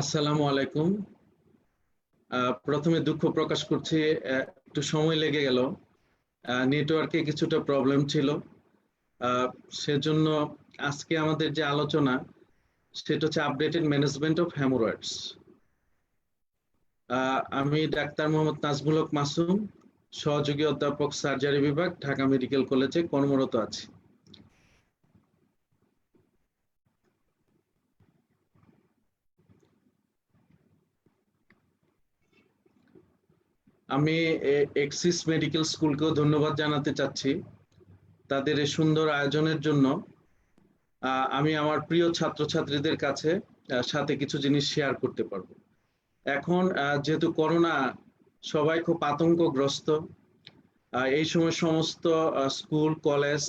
আসসালামু আলাইকুম। প্রথমে দুঃখ প্রকাশ করছি, একটু সময় লেগে গেল। নেটওয়ার্কে কিছুটা প্রবলেম ছিল। আহ, সেজন্য আজকে আমাদের যে আলোচনা সেটা হচ্ছে আপডেটেড ম্যানেজমেন্ট অফ হ্যামোরয়েডস। আমি ডাক্তার মোহাম্মদ নাজমুল হক মাসুম, সহযোগী অধ্যাপক সার্জারি বিভাগ, ঢাকা মেডিকেল কলেজে কর্মরত আছি। আমি এক্সিস মেডিকেল স্কুলকেও ধন্যবাদ জানাতে চাচ্ছি তাদের এই সুন্দর আয়োজনের জন্য। আমি আমার প্রিয় ছাত্রছাত্রীদের কাছে সাথে কিছু জিনিস শেয়ার করতে পারবো। এখন যেহেতু করোনা, সবাই খুব আতঙ্কগ্রস্ত। এই সময় সমস্ত স্কুল কলেজ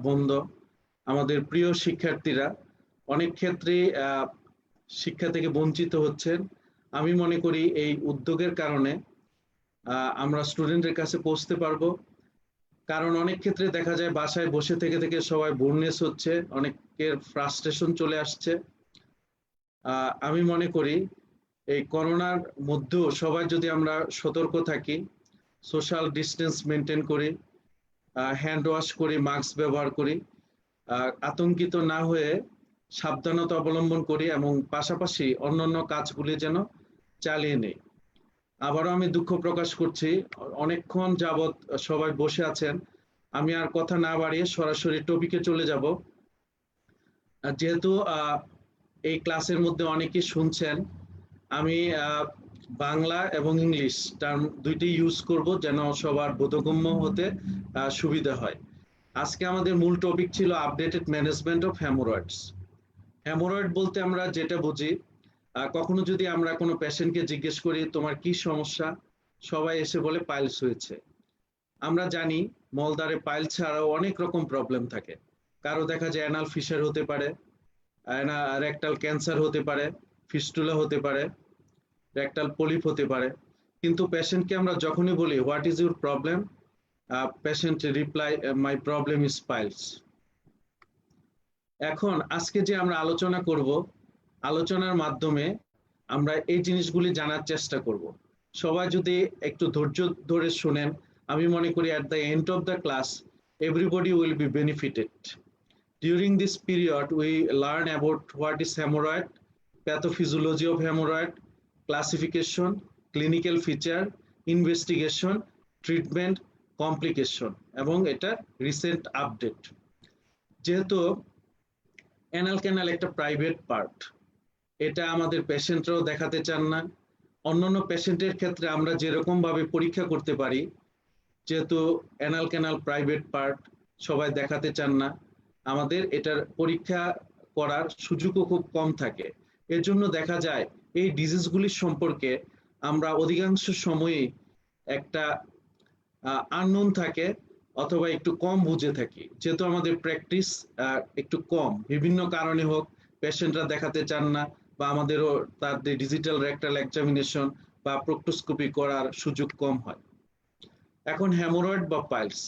বন্ধ। আমাদের প্রিয় শিক্ষার্থীরা অনেক ক্ষেত্রেই শিক্ষা থেকে বঞ্চিত হচ্ছেন। আমি মনে করি এই উদ্যোগের কারণে আমরা স্টুডেন্টের কাছে পৌঁছতে পারবো। কারণ অনেক ক্ষেত্রে দেখা যায় বাসায় বসে থেকে থেকে সবাই বোরনেস হচ্ছে, অনেকের ফ্রাস্ট্রেশন চলে আসছে। আমি মনে করি এই করোনার মধ্যেও সবাই যদি আমরা সতর্ক থাকি, সোশ্যাল ডিস্টেন্স মেনটেন করি, হ্যান্ড ওয়াশ করি, মাস্ক ব্যবহার করি, আতঙ্কিত না হয়ে সাবধানতা অবলম্বন করি এবং পাশাপাশি অন্যান্য কাজগুলি যেন চালিয়ে নেই। আবারও আমি দুঃখ প্রকাশ করছি, অনেকক্ষণ যাবৎ সবাই বসে আছেন। আমি আর কথা না বাড়িয়ে সরাসরি টপিকে চলে যাব। যেহেতু এই ক্লাসের মধ্যে অনেকেই শুনছেন, আমি বাংলা এবং ইংলিশ টার্ম দুইটি ইউজ করব যেন সবার বোধগম্য হতে সুবিধা হয়। আজকে আমাদের মূল টপিক ছিল আপডেটেড ম্যানেজমেন্ট অফ হ্যামোরয়েডস। হ্যামোরয়েড বলতে আমরা যেটা বুঝি, কখনো যদি আমরা কোনো পেশেন্টকে জিজ্ঞেস করি তোমার কি সমস্যা, সবাই এসে বলে পাইলস হয়েছে। আমরা জানি মলদ্বারে পাইল ছাড়াও অনেক রকম প্রবলেম থাকে। কারো দেখা যায় অ্যানাল ফিশার হতে পারে, রেকটাল ক্যান্সার হতে পারে, ফিস্টুলা হতে পারে, রেকটাল পলিপ হতে পারে। কিন্তু পেশেন্টকে আমরা যখনই বলি what is your problem, patient reply my problem is piles. এখন আজকে যে আমরা আলোচনা করব, আলোচনার মাধ্যমে আমরা এই জিনিসগুলি জানার চেষ্টা করব। সবাই যদি একটু ধৈর্য ধরে শুনেন, আমি মনে করি at the end of the class everybody will be benefited. During this period we learn about what is hemorrhoid, pathophysiology of hemorrhoid, classification, clinical feature, investigation, treatment, complication এবং এটা রিসেন্ট আপডেট। যেহেতু অ্যানাল ক্যানাল একটা private part, এটা আমাদের পেশেন্টরাও দেখাতে চান না। অন্যান্য পেশেন্টের ক্ষেত্রে আমরা যেরকম ভাবে পরীক্ষা করতে পারি, যেহেতু অ্যানাল ক্যানাল প্রাইভেট পার্ট, সবাই দেখাতে চান না। আমাদের এটার পরীক্ষা করার সুযোগও খুব কম থাকে। এর জন্য দেখা যায় এই ডিজিজগুলির সম্পর্কে আমরা অধিকাংশ সময়ই একটা আননোন থাকে অথবা একটু কম বুঝে থাকি। যেহেতু আমাদের প্র্যাকটিস একটু কম, বিভিন্ন কারণে হোক, পেশেন্টরা দেখাতে চান না বা আমাদেরও তাদের ডিজিটাল রেকটাল এক্সামিনেশন বা প্রোক্টোস্কোপি করার সুযোগ কম হয়। এখন হ্যামোরয়েড বা পাইলস,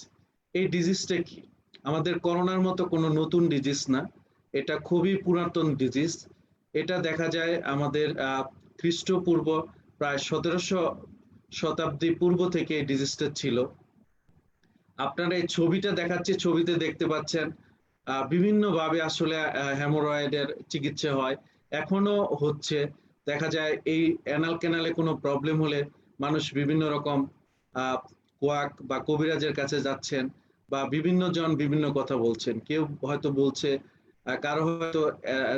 এই ডিজিজটা কি? আমাদের করোনার মতো কোনো নতুন ডিজিজ না, এটা খুবই পুরাতন ডিজিজ। এটা দেখা যায় আমাদের খ্রিস্টপূর্ব প্রায় 1700 শতাব্দী পূর্ব থেকে এই ডিজিজটা ছিল। আপনারা এই ছবিটা দেখাচ্ছে, ছবিতে দেখতে পাচ্ছেন বিভিন্ন ভাবে আসলে হ্যামোরয়েডের চিকিৎসা হয়, এখনো হচ্ছে। দেখা যায় এই অ্যানাল ক্যানালে কোনো প্রবলেম হলে মানুষ বিভিন্ন রকম কোয়াক বা কবিরাজের কাছে যাচ্ছেন, বা বিভিন্ন জন বিভিন্ন কথা বলছেন। কেউ হয়তো বলছে কারো হয়তো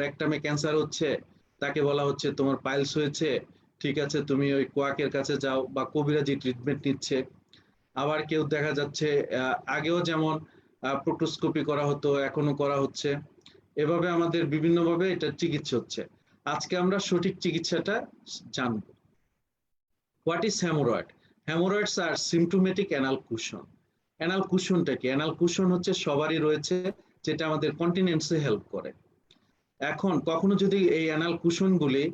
রেকটামে ক্যান্সার হচ্ছে, তাকে বলা হচ্ছে তোমার পাইলস হয়েছে, ঠিক আছে তুমি ওই কোয়াকের কাছে যাও, বা কবিরাজি ট্রিটমেন্ট নিচ্ছে। আবার কেউ দেখা যাচ্ছে আগেও যেমন প্রোক্টোস্কোপি করা হতো, এখনো করা হচ্ছে। এভাবে আমাদের বিভিন্নভাবে এটা চিকিৎসা হচ্ছে। আজকে আমরা সঠিক চিকিৎসাটা জানবো। What is haemorrhoid? Haemorrhoids are symptomatic anal cushion. Anal কুশনটা কি? অ্যানাল কুশন হচ্ছে সবারই রয়েছে, যেটা আমাদের কন্টিনেন্সে হেল্প করে। এখন কখনো যদি এই অ্যানাল কুশনগুলি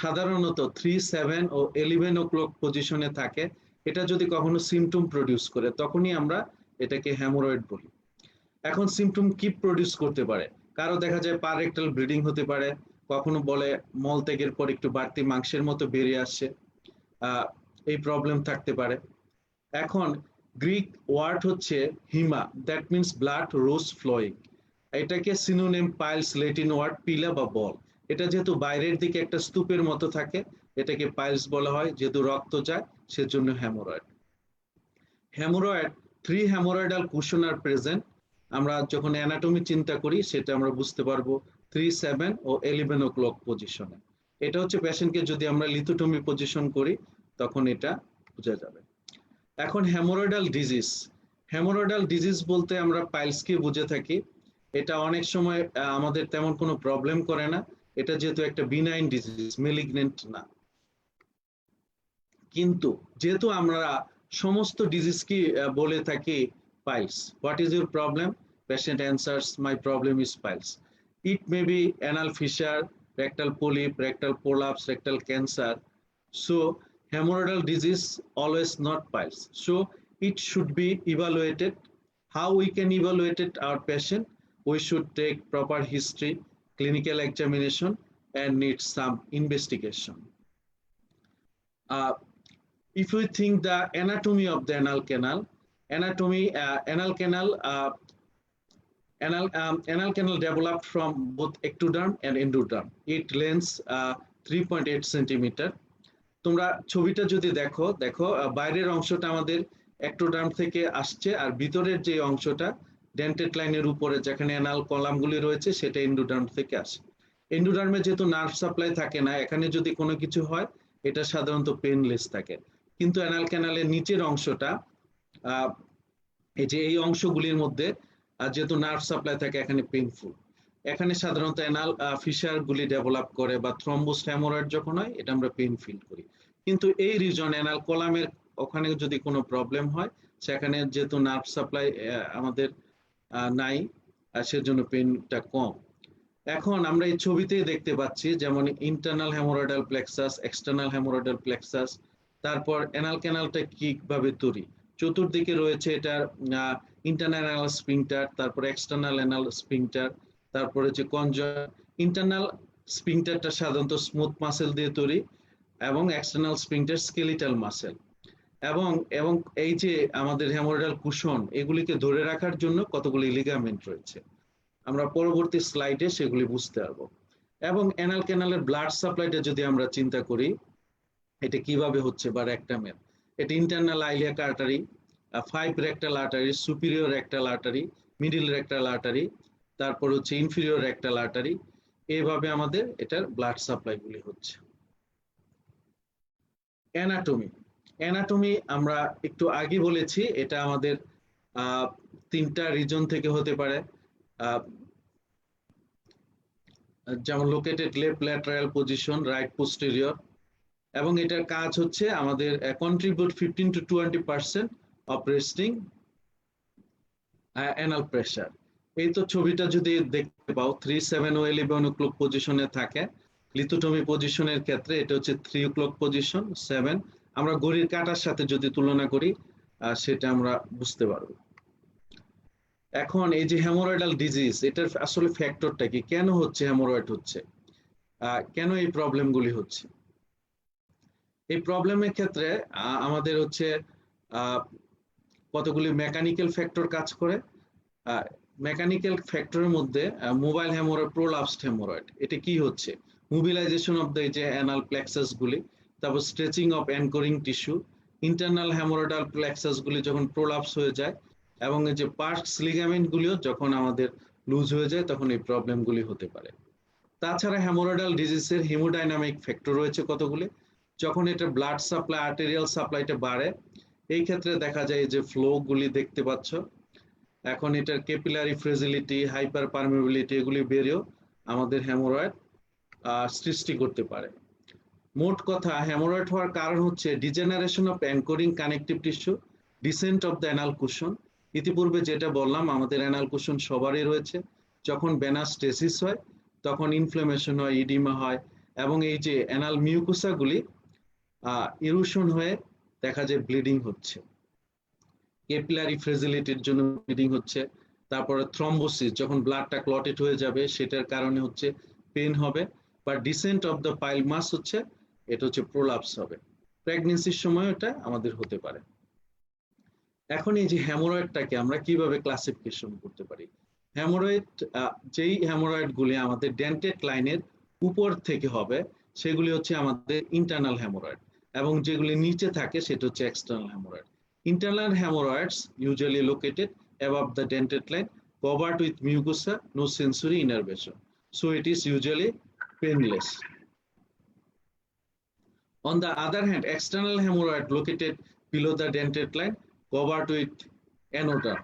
সাধারণত 3, 7 ও 11 o'clock পজিশনে থাকে, এটা যদি কখনো সিমটম প্রডিউস করে, তখনই আমরা এটাকে হ্যামোরয়েড বলি। এখন সিমটম কি প্রডিউস করতে পারে? কারো দেখা যায় পার রেক্টাল ব্লিডিং হতে পারে, কখনো বলে মলত্যাগের পর একটু বাড়তি মাংসের মতো বেরিয়ে আসছে, এই প্রবলেম থাকতে পারে। এখন গ্রিক ওয়ার্ড হচ্ছে হিমা, দ্যাট মিনস ব্লাড রোজ ফ্লোয়িং। এটাকে সিনোনিম পাইলস, ল্যাটিন ওয়ার্ড পিলা বা বল। এটা যেহেতু বাইরের দিকে একটা স্তূপের মতো থাকে, এটাকে পাইলস বলা হয়। যেহেতু রক্ত যায় সেজন্য হ্যামোরয়েড। হ্যামোরয়েড, 3 হ্যামোরয়েডাল কুশন আর প্রেজেন্ট। আমরা যখন অ্যানাটমি চিন্তা করি সেটা আমরা বুঝতে পারবো 3, 7 ও 11 o'clock পজিশনে। এটা হচ্ছে পেশেন্টকে যদি আমরা লিথোটমি পজিশন করি তখন এটা বোঝা যাবে। এখন হ্যামোরয়েডাল ডিজিজ। হ্যামোরয়েডাল ডিজিজ বলতে আমরা পাইলসকে বুঝে থাকি। এটা অনেক সময় আমাদের তেমন কোনো প্রবলেম করে না। এটা যেহেতু একটা বিনাইন ডিজিজ, মেলিগনেন্ট না। কিন্তু যেহেতু আমরা সমস্ত ডিজিজ কি বলে থাকি piles, what is your problem? Patient answers, my problem is piles. It may be anal fisher, rectal polyp, rectal prolapse, rectal cancer. So hemorrhoidal disease always not piles. So it should be evaluated. How we can evaluate it our patient? We should take proper history, clinical examination, and need some investigation. Uh, if we think the anatomy of the anal canal, anal canal developed from both ectoderm and endoderm. It lengths 3.8 centimeter. তোমরা ছবিটা যদি দেখো, বাইরের অংশটা আমাদের ectoderm থেকে আসছে, আর ভিতরের যে অংশটা ডেন্টেড লাইনের উপরে যেখানে অ্যানাল কলামগুলি রয়েছে সেটা এন্ডোডার্ম থেকে আসে। এন্ডোডার্মে যেহেতু নার্ভ সাপ্লাই থাকে না, এখানে যদি কোনো কিছু হয় এটা সাধারণত পেনলেস থাকে। কিন্তু অ্যানাল ক্যানালের নিচের অংশটা, এই যে এই অংশগুলির মধ্যে যেহেতু নার্ভ সাপ্লাই থাকে এখানে পেইনফুল। এখানে সাধারণত অ্যানাল ফিশার গুলি ডেভেলপ করে বা থ্রম্বোস হ্যামোরয়েড যখন হয় এটা আমরা পেইন ফিল করি। কিন্তু এই রিজন অ্যানাল কলামের ওখানে যদি কোনো প্রবলেম হয় সেখানে যেহেতু নার্ভ সাপ্লাই আমাদের নাই, সেজন্য পেইনটা কম। এখন আমরা এই ছবিতেই দেখতে পাচ্ছি যেমন internal haemorrhoidal plexus, external হ্যামোরয়েডাল plexus, তারপর অ্যানাল ক্যানালটা কিভাবে তৈরি। চতুর্দিকে রয়েছে এটার ইন্টারনাল অ্যানাল স্ফিংটার, তারপর এক্সটার্নাল অ্যানাল স্ফিংটার, তারপরে হচ্ছে কনজয়েন্ট। ইন্টারনাল স্ফিংটারটা সাধারণত স্মুথ মাসেল দিয়ে তৈরি এবং এক্সটার্নাল স্ফিংটার স্কেলিটাল মাসেল। এবং এবং এই যে আমাদের হ্যামোরয়েডাল কুশন, এগুলিকে ধরে রাখার জন্য কতগুলি লিগামেন্ট রয়েছে, আমরা পরবর্তী স্লাইডে সেগুলি বুঝতে পারবো। এবং অ্যানাল ক্যানালের ব্লাড সাপ্লাইটা যদি আমরা চিন্তা করি এটা কিভাবে হচ্ছে বা রেকটামের, এটা internal iliac artery, 5 rectal artery, superior rectal artery, middle rectal artery, তারপর হচ্ছে ইনফিরিয়র রেকটাল আর্টারি, এইভাবে আমাদের এটার ব্লাড সাপ্লাই গুলি হচ্ছে। অ্যানাটমি আমরা একটু আগে বলেছি, এটা আমাদের 3টা রিজন থেকে হতে পারে, যেমন located left lateral position, right posterior, এবং এটার কাজ হচ্ছে আমাদের contribute 15 to 20% of resting anal pressure. এই তো ছবিটা যদি দেখতে পাও 3, 7 ও 11 o'clock পজিশনে থাকে। লিথোটমি পজিশনের ক্ষেত্রে এটা হচ্ছে 3 o'clock পজিশন, 7। আমরা ঘড়ির কাঁটার সাথে যদি তুলনা করি সেটা আমরা বুঝতে পারবো। এখন এই যে হ্যামোরয়েডাল ডিজিজ, এটার আসলে ফ্যাক্টরটা কি, কেন হচ্ছে হ্যামোরয়েড হচ্ছে, কেন এই প্রবলেমগুলি হচ্ছে। এই প্রবলেমের ক্ষেত্রে আমাদের হচ্ছে কতগুলি মেকানিক্যাল ফ্যাক্টর কাজ করে। মেকানিক্যাল ফ্যাক্টরের মধ্যে মোবাইল হ্যামোরয়েড, প্রোলাপসড হ্যামোরয়েড, এটা কি হচ্ছে, মোবিলাইজেশন অফ দ্য যে অ্যানাল প্লেক্সাস গুলি, তারপর stretching of anchoring tissue, internal haemorrhoidal plexus গুলি যখন প্রোলাপস হয়ে যায়, এবং এই যে পার্টস লিগামেন্ট গুলিও যখন আমাদের লুজ হয়ে যায় তখন এই প্রবলেমগুলি হতে পারে। তাছাড়া হ্যামোরয়েডাল ডিজিজের হিমোডাইনামিক ফ্যাক্টর রয়েছে কতগুলি। যখন এটা ব্লাড সাপ্লাই, আর্টেরিয়াল সাপ্লাইটা বাড়ে, এই ক্ষেত্রে দেখা যায় যে ফ্লো গুলি দেখতে পাচ্ছ। এখন এটার ক্যাপিলারি ফ্রেজিলিটি, হাইপার পারমেবিলিটি এগুলি বেড়েও আমাদের হ্যামোরয়েড সৃষ্টি করতে পারে। মোট কথা, হ্যামোরয়েড হওয়ার কারণ হচ্ছে degeneration of anchoring connective tissue, descent of the anal cushion. ইতিপূর্বে যেটা বললাম আমাদের অ্যানাল কুশন সবারই রয়েছে। যখন ভেনাস স্টেসিস হয় তখন ইনফ্লামেশন হয়, ইডিমা হয়, এবং এই যে অ্যানাল মিউকোসাগুলি ইরোশন হয়ে দেখা যায় ব্লিডিং হচ্ছে। ক্যাপিলারি ফ্রেজিলিটির জন্য ব্লিডিং হচ্ছে। তারপরে থ্রম্বোসিস, যখন ব্লাডটা ক্লটেড হয়ে যাবে সেটার কারণে হচ্ছে পেন হবে। বা ডিসেন্ট অফ দ্য পাইল মাস হচ্ছে এটা হচ্ছে প্রোলাপস হবে। প্রেগনেন্সির সময় এটা আমাদের হতে পারে। এখন এই যে হ্যামোরয়েডটাকে আমরা কিভাবে ক্লাসিফিকেশন করতে পারি? হ্যামোরয়েড, যেই হ্যামোরয়েড গুলি আমাদের ডেন্টেড লাইনের উপর থেকে হবে সেগুলি হচ্ছে আমাদের ইন্টারনাল হ্যামোরয়েড, এবং যেগুলি নিচে থাকে সেটা হচ্ছে external haemorrhoid. Internal hemorrhoids usually located above the dentate line, covered with mucosa, no sensory innervation. So it is usually painless. On the other hand, external hemorrhoid located below the dentate line, covered with anota.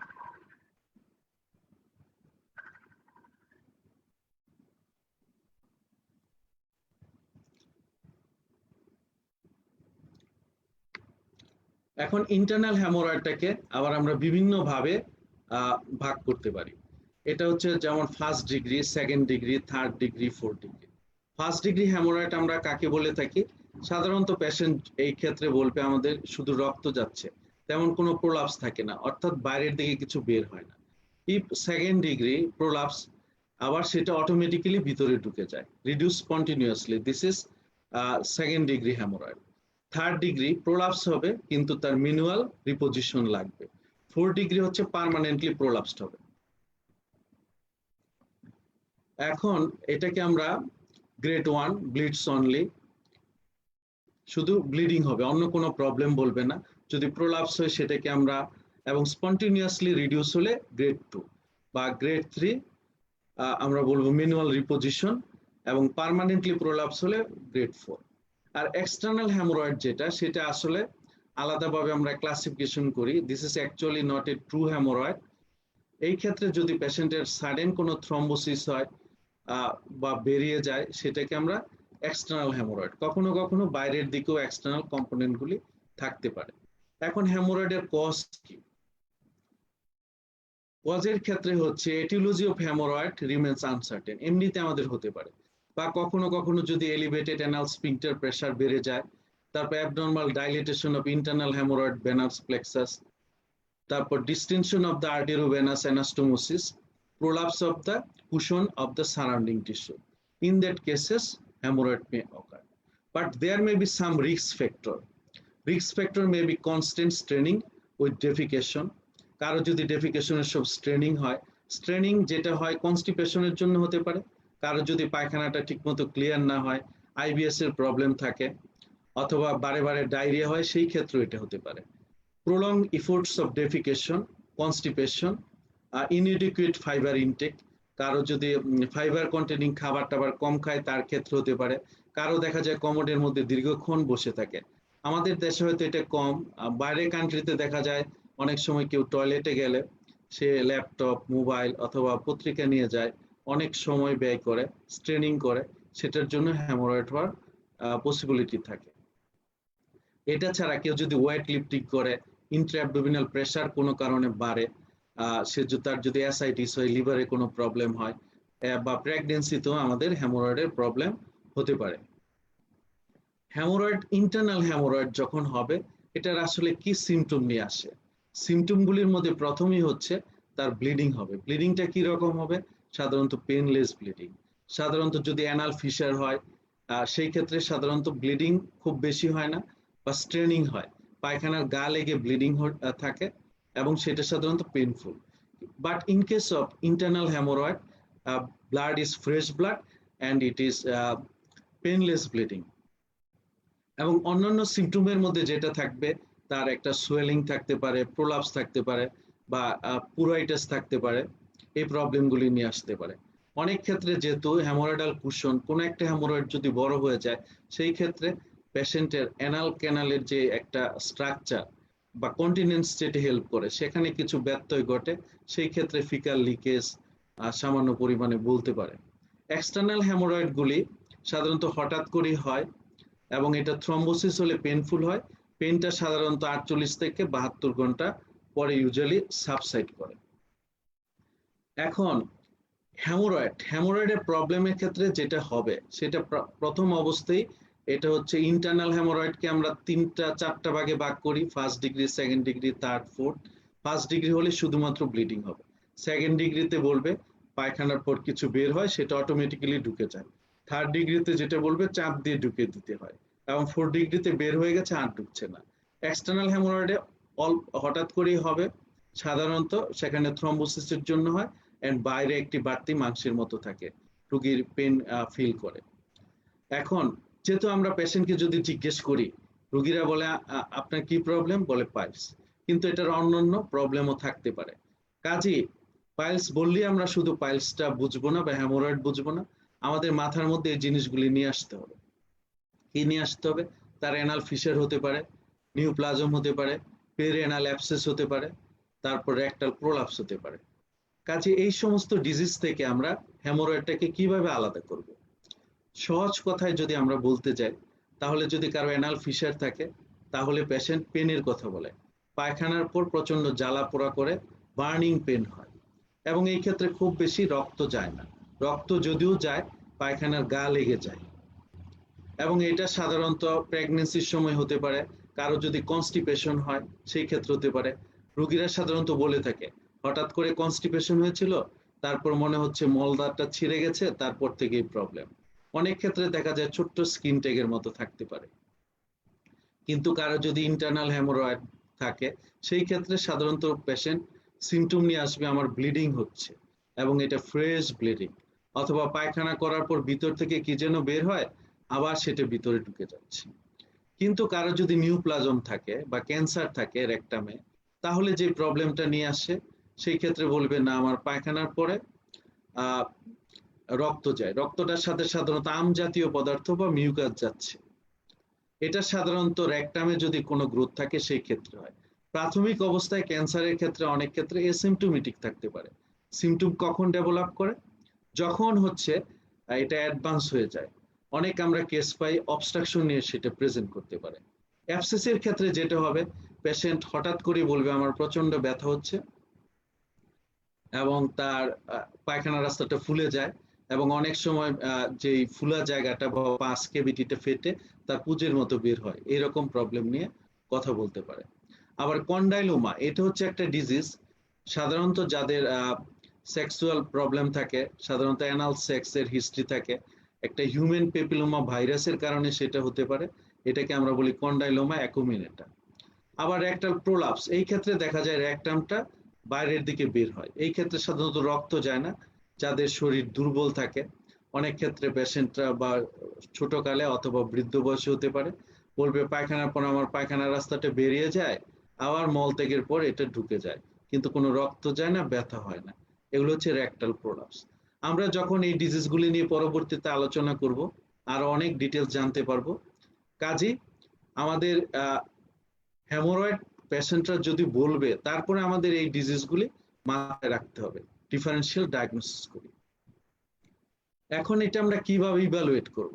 এখন internal হ্যামোরয়েডটাকে আবার আমরা বিভিন্ন ভাবে ভাগ করতে পারি। এটা হচ্ছে যেমন first degree, second degree, third degree, fourth degree. First degree haemorrhoid আমরা কাকে বলে থাকি? সাধারণত পেশেন্ট এই ক্ষেত্রে বলবে আমাদের শুধু রক্ত যাচ্ছে, তেমন কোনো প্রোলাপস থাকে না, অর্থাৎ বাইরের দিকে কিছু বের হয় না। ইফ সেকেন্ড ডিগ্রি প্রোলাপস, আবার সেটা অটোমেটিক্যালি ভিতরে ঢুকে যায়, reduce continuously, this is second degree haemorrhoid. Third degree prolapse হবে কিন্তু তার ম্যানুয়াল রিপোজিশন লাগবে। ফোর্থ ডিগ্রি হচ্ছে পার্মানেন্টলি প্রোলাপসড হবে। এখন এটাকে আমরা গ্রেড 1 ব্লিডস অনলি, শুধু ব্লিডিং হবে, অন্য কোনো প্রবলেম বলবে না। যদি প্রোলাপস হয় সেটাকে আমরা, এবং স্পন্টিনিয়াসলি রিডিউস হলে গ্রেড 2, বা গ্রেড 3 আমরা বলবো ম্যানুয়াল রিপোজিশন, এবং পার্মানেন্টলি প্রোলাপস হলে গ্রেড 4। আর এক্সটার্নাল হ্যামোরয়েড যেটা, সেটা আসলে আলাদাভাবে আমরা ক্লাসিফিকেশন করি। This is actually not a true haemorrhoid. এই ক্ষেত্রে যদি পেশেন্টের সাডেন কোনো থ্রম্বোসিস হয় বা বেরিয়ে যায়, সেটাকে আমরা এক্সটার্নাল হ্যামোরয়েড। কখনো কখনো বাইরের দিকেও এক্সটার্নাল কম্পোনেন্টগুলি থাকতে পারে। এখন হ্যামোরয়েডের কজ কি? কজের ক্ষেত্রে হচ্ছে aetiology of haemorrhoid remains uncertain, এমনিতে আমাদের হতে পারে, বা কখনো কখনো যদি এলিভেটেড অ্যানাল স্ফিংক্টার প্রেসার বেড়ে যায়, তারপর abnormal dilatation of internal haemorrhoid venous plexus, তারপর distension of the arteriovenous anastomosis, prolapse of the cushion of the surrounding tissue. In that cases, hemorrhoid may occur. But there may be some risk factor. Risk factor may be constant straining with defecation. কারো যদি ডেফিকেশনের সব স্ট্রেনিং হয়, স্ট্রেনিং যেটা হয় কনস্টিপেশনের জন্য হতে পারে। কারো যদি পায়খানাটা ঠিকমতো ক্লিয়ার না হয়, আইবিএস এর প্রবলেম থাকে, অথবা বারে বারে ডায়রিয়া হয়, সেই ক্ষেত্রে এটা হতে পারে। prolonged efforts of defecation, constipation, inadequate fiber intake, কারো যদি ফাইবার কন্টেনিং খাবার টাবার কম খায় তার ক্ষেত্রে হতে পারে। কারো দেখা যায় কমোডের মধ্যে দীর্ঘক্ষণ বসে থাকে, আমাদের দেশে হয়তো এটা কম, বাইরের কান্ট্রিতে দেখা যায় অনেক সময় কেউ টয়লেটে গেলে সে ল্যাপটপ, মোবাইল অথবা পত্রিকা নিয়ে যায়, অনেক সময় ব্যয় করে, স্ট্রেনিং করে, সেটার জন্য হ্যামোরয়েড হওয়ার পসিবিলিটি থাকে। এটা ছাড়া কেউ যদি ওয়েট লিফটিং করে, ইন্ট্রাঅ্যাবডোমিনাল প্রেসার কোনো কারণে বাড়ে, তার যদি অ্যাসাইটিস হয়, লিভারে কোনো প্রবলেম হয়, বা প্রেগন্যান্সিতেও আমাদের হ্যামোরয়েডের প্রবলেম হতে পারে। হ্যামোরয়েড, ইন্টারনাল হ্যামোরয়েড যখন হবে, এটার আসলে কি সিমটম নিয়ে আসে? সিমটমগুলির মধ্যে প্রথমেই হচ্ছে তার ব্লিডিং হবে। ব্লিডিংটা কি রকম হবে? সাধারণত পেনলেস ব্লিডিং। সাধারণত যদি অ্যানাল ফিশার হয়, সেই ক্ষেত্রে সাধারণত ব্লিডিং খুব বেশি হয় না, বা স্ট্রেনিং হয়, পায়খানার গা লেগে ব্লিডিং থাকে, এবং সেটা সাধারণত painful. But in case of internal haemorrhoid, blood is fresh blood and it is painless bleeding. এবং অন্যান্য সিমটমের মধ্যে যেটা থাকবে, তার একটা সোয়েলিং থাকতে পারে, প্রোলাপস থাকতে পারে, বা পুরাইটাস থাকতে পারে, এই প্রবলেমগুলি নিয়ে আসতে পারে। অনেক ক্ষেত্রে যেহেতু হ্যামোরয়েডাল কুশন, কোনো একটা হ্যামোরয়েড যদি বড় হয়ে যায়, সেই ক্ষেত্রে পেশেন্টের অ্যানাল ক্যানালের যে একটা স্ট্রাকচার বা কন্টিনেন্স যেটা হেল্প করে, সেখানে কিছু ব্যত্যয় ঘটে, সেই ক্ষেত্রে ফিকাল লিকেজ সামান্য পরিমাণে বলতে পারে। এক্সটার্নাল হ্যামোরয়েডগুলি সাধারণত হঠাৎ করেই হয়, এবং এটা থ্রম্বোসিস হলে পেনফুল হয়। পেনটা সাধারণত 48 থেকে 72 ঘন্টা পরে ইউজুয়ালি সাবসাইড করে। এখন হ্যামোরয়েডের প্রবলেমের ক্ষেত্রে যেটা হবে, সেটা প্রথম অবস্থায় এটা হচ্ছে ইন্টারনাল হ্যামোরয়েডকে আমরা 3-4টা ভাগে ভাগ করি, first degree, second degree, third, fourth. First degree হলে শুধুমাত্র ব্লিডিং হবে। সেকেন্ড ডিগ্রিতে বলবে পায়খানার পর কিছু বের হয়, সেটা অটোমেটিক্যালি ঢুকে যায়। থার্ড ডিগ্রিতে যেটা বলবে চাপ দিয়ে ঢুকে দিতে হয়, এবং 4 ডিগ্রিতে বের হয়ে গেছে আর ঢুকছে না। এক্সটার্নাল হেমোরয়েডে হঠাৎ করেই হবে, সাধারণত সেখানে থ্রম্বোসিসের জন্য হয়, এন্ড বাইরে একটি বাড়তি মাংসের মতো থাকে, রোগীর পেন ফিল করে। এখন যেহেতু আমরা পেশেন্টকে যদি জিজ্ঞেস করি, রোগীরা বলে আপনার কি প্রবলেম, বলে পাইলস, কিন্তু এটার অন্যান্য প্রবলেমও থাকতে পারে। কাজেই পাইলস বললেই আমরা শুধু পাইলসটা বুঝবো না বা হেমোরয়েড বুঝবো না, আমাদের মাথার মধ্যে এই জিনিসগুলি নিয়ে আসতে হবে। কি নিয়ে আসতে হবে? তার অ্যানাল ফিশার হতে পারে, নিউপ্লাজম হতে পারে, পেরিঅ্যানাল অ্যাবসেস হতে পারে, তারপর রেকটাল প্রোলাপস হতে পারে। কাজে এই সমস্ত ডিজিজ থেকে আমরা হেমোরয়েডটাকে কিভাবে আলাদা করব? সহজ কথায় যদি আমরা বলতে যাই, তাহলে যদি কারো অ্যানাল ফিশার থাকে, তাহলে পেশেন্ট পেনের কথা বলে, পায়খানার পর প্রচন্ড জ্বালা পোড়া করে, বার্নিং পেন হয়, এবং এই ক্ষেত্রে খুব বেশি রক্ত যায় না, রক্ত যদিও যায় পায়খানার গা লেগে যায়। এবং এটা সাধারণত প্রেগনেন্সির সময় হতে পারে, কারো যদি কনস্টিপেশন হয় সেই ক্ষেত্রে হতে পারে। রোগীরা সাধারণত বলে থাকে হঠাৎ করে কনস্টিপেশন হয়েছিল, তারপর মনে হচ্ছে মলদারটা ছিঁড়ে গেছে, তারপর থেকেই প্রবলেম। অনেক ক্ষেত্রে দেখা যায় ছোট্ট স্কিন ট্যাগের মতো থাকতে পারে। কিন্তু কারো যদি ইন্টারনাল হেমোরয়েড থাকে, সেই ক্ষেত্রে সাধারণত পেশেন্ট সিমটম নিয়ে আসবে আমার ব্লিডিং হচ্ছে, এবং এটা ফ্রেশ ব্লিডিং, অথবা পায়খানা করার পর ভিতর থেকে কি যেন বের হয়, আবার সেটা ভিতরে ঢুকে যাচ্ছে। কিন্তু কারো যদি নিউপ্লাজম থাকে বা ক্যান্সার থাকে রেকটামে, তাহলে যে প্রবলেমটা নিয়ে আসে, সেই ক্ষেত্রে বলবে না আমার পায়খানার পরে আহ রক্ত যায়, রক্তটার সাথে সাধারণত আম জাতীয় পদার্থ বা মিউকাস যাচ্ছে। এটা সাধারণত রেকটামে যদি কোনো গ্রোথ থাকে সেই ক্ষেত্রে হয়। প্রাথমিক অবস্থায় ক্যান্সারের ক্ষেত্রে অনেক ক্ষেত্রে এসিমটোমেটিক থাকতে পারে। সিমটম কখন ডেভেলপ করে? যখন হচ্ছে এটা অ্যাডভান্স হয়ে যায়। অনেক আমরা কেস পাই অবস্ট্রাকশন নিয়ে সেটা প্রেজেন্ট করতে পারে। অ্যাবসেসের ক্ষেত্রে যেটা হবে, পেশেন্ট হঠাৎ করে বলবে আমার প্রচন্ড ব্যথা হচ্ছে, এবং তার পায়খানা রাস্তাটা ফুলে যায়, এবং অনেক সময় যেই ফুলা জায়গাটা বা পাস কেভিটিটা ফেটে তার পুজের মতো বের হয়, এরকম প্রবলেম নিয়ে কথা বলতে পারে। আবার কন্ডাইলোমা, এটা হচ্ছে একটা ডিজিজ, সাধারণত যাদের সেক্সুয়াল প্রবলেম থাকে, সাধারণত অ্যানাল সেক্সের হিস্ট্রি থাকে, একটা হিউম্যান পেপিলোমা ভাইরাসের কারণে সেটা হতে পারে। এটাকে আমরা বলি কন্ডাইলোমা অ্যাকুমিনেটা। আবার রেকটাল প্রোলাপস, এই ক্ষেত্রে দেখা যায় রেকটামটা বাইরের দিকে বের হয়, এই ক্ষেত্রে সাধারণত রক্ত যায় না, যাদের শরীর দুর্বল থাকে। অনেক ক্ষেত্রে পেশেন্টরা বা ছোটকালে অথবা বৃদ্ধ বয়সে হতে পারে, বলবে পায়খানার পর আমার পায়খানার রাস্তাটা বেরিয়ে যায়, আবার মল ত্যাগের পর এটা ঢুকে যায়, কিন্তু কোনো রক্ত যায় না, ব্যথা হয় না। এগুলো হচ্ছে রেকটাল প্রোলাপস। আমরা যখন এই ডিজিজগুলি নিয়ে পরবর্তীতে আলোচনা করব, আরো অনেক ডিটেলস জানতে পারবো। কাজেই আমাদের হেমোরয়েড পেশেন্টরা যদি বলবে, তারপরে আমাদের এই ডিজিজগুলি মাথায় রাখতে হবে, ডিফারেন্সিয়াল ডায়াগনোসিস করি। এখন এটা আমরা কিভাবে ইভালুয়েট করব?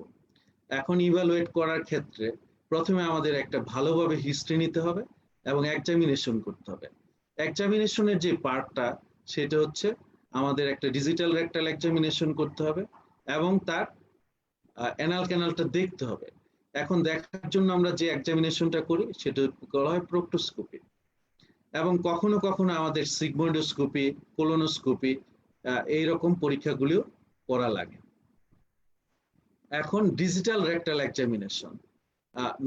এখন ইভালুয়েট করার ক্ষেত্রে প্রথমে আমাদের একটা ভালোভাবে হিস্ট্রি নিতে হবে এবং এক্সামিনেশন করতে হবে। এক্সামিনেশনের যে পার্টটা, সেটা হচ্ছে আমাদের একটা ডিজিটাল রেকটাল এক্সামিনেশন করতে হবে, এবং তার অ্যানাল ক্যানালটা দেখতে হবে। এখন দেখার জন্য আমরা যে এক্সামিনেশনটা করি সেটা করা হয় প্রোক্টোস্কোপি, এবং কখনো কখনো আমাদের সিগমোইডোস্কোপি, কোলোনোস্কোপি, এইরকম পরীক্ষাগুলিও করা লাগে। এখন ডিজিটাল রেকটাল এক্সামিনেশন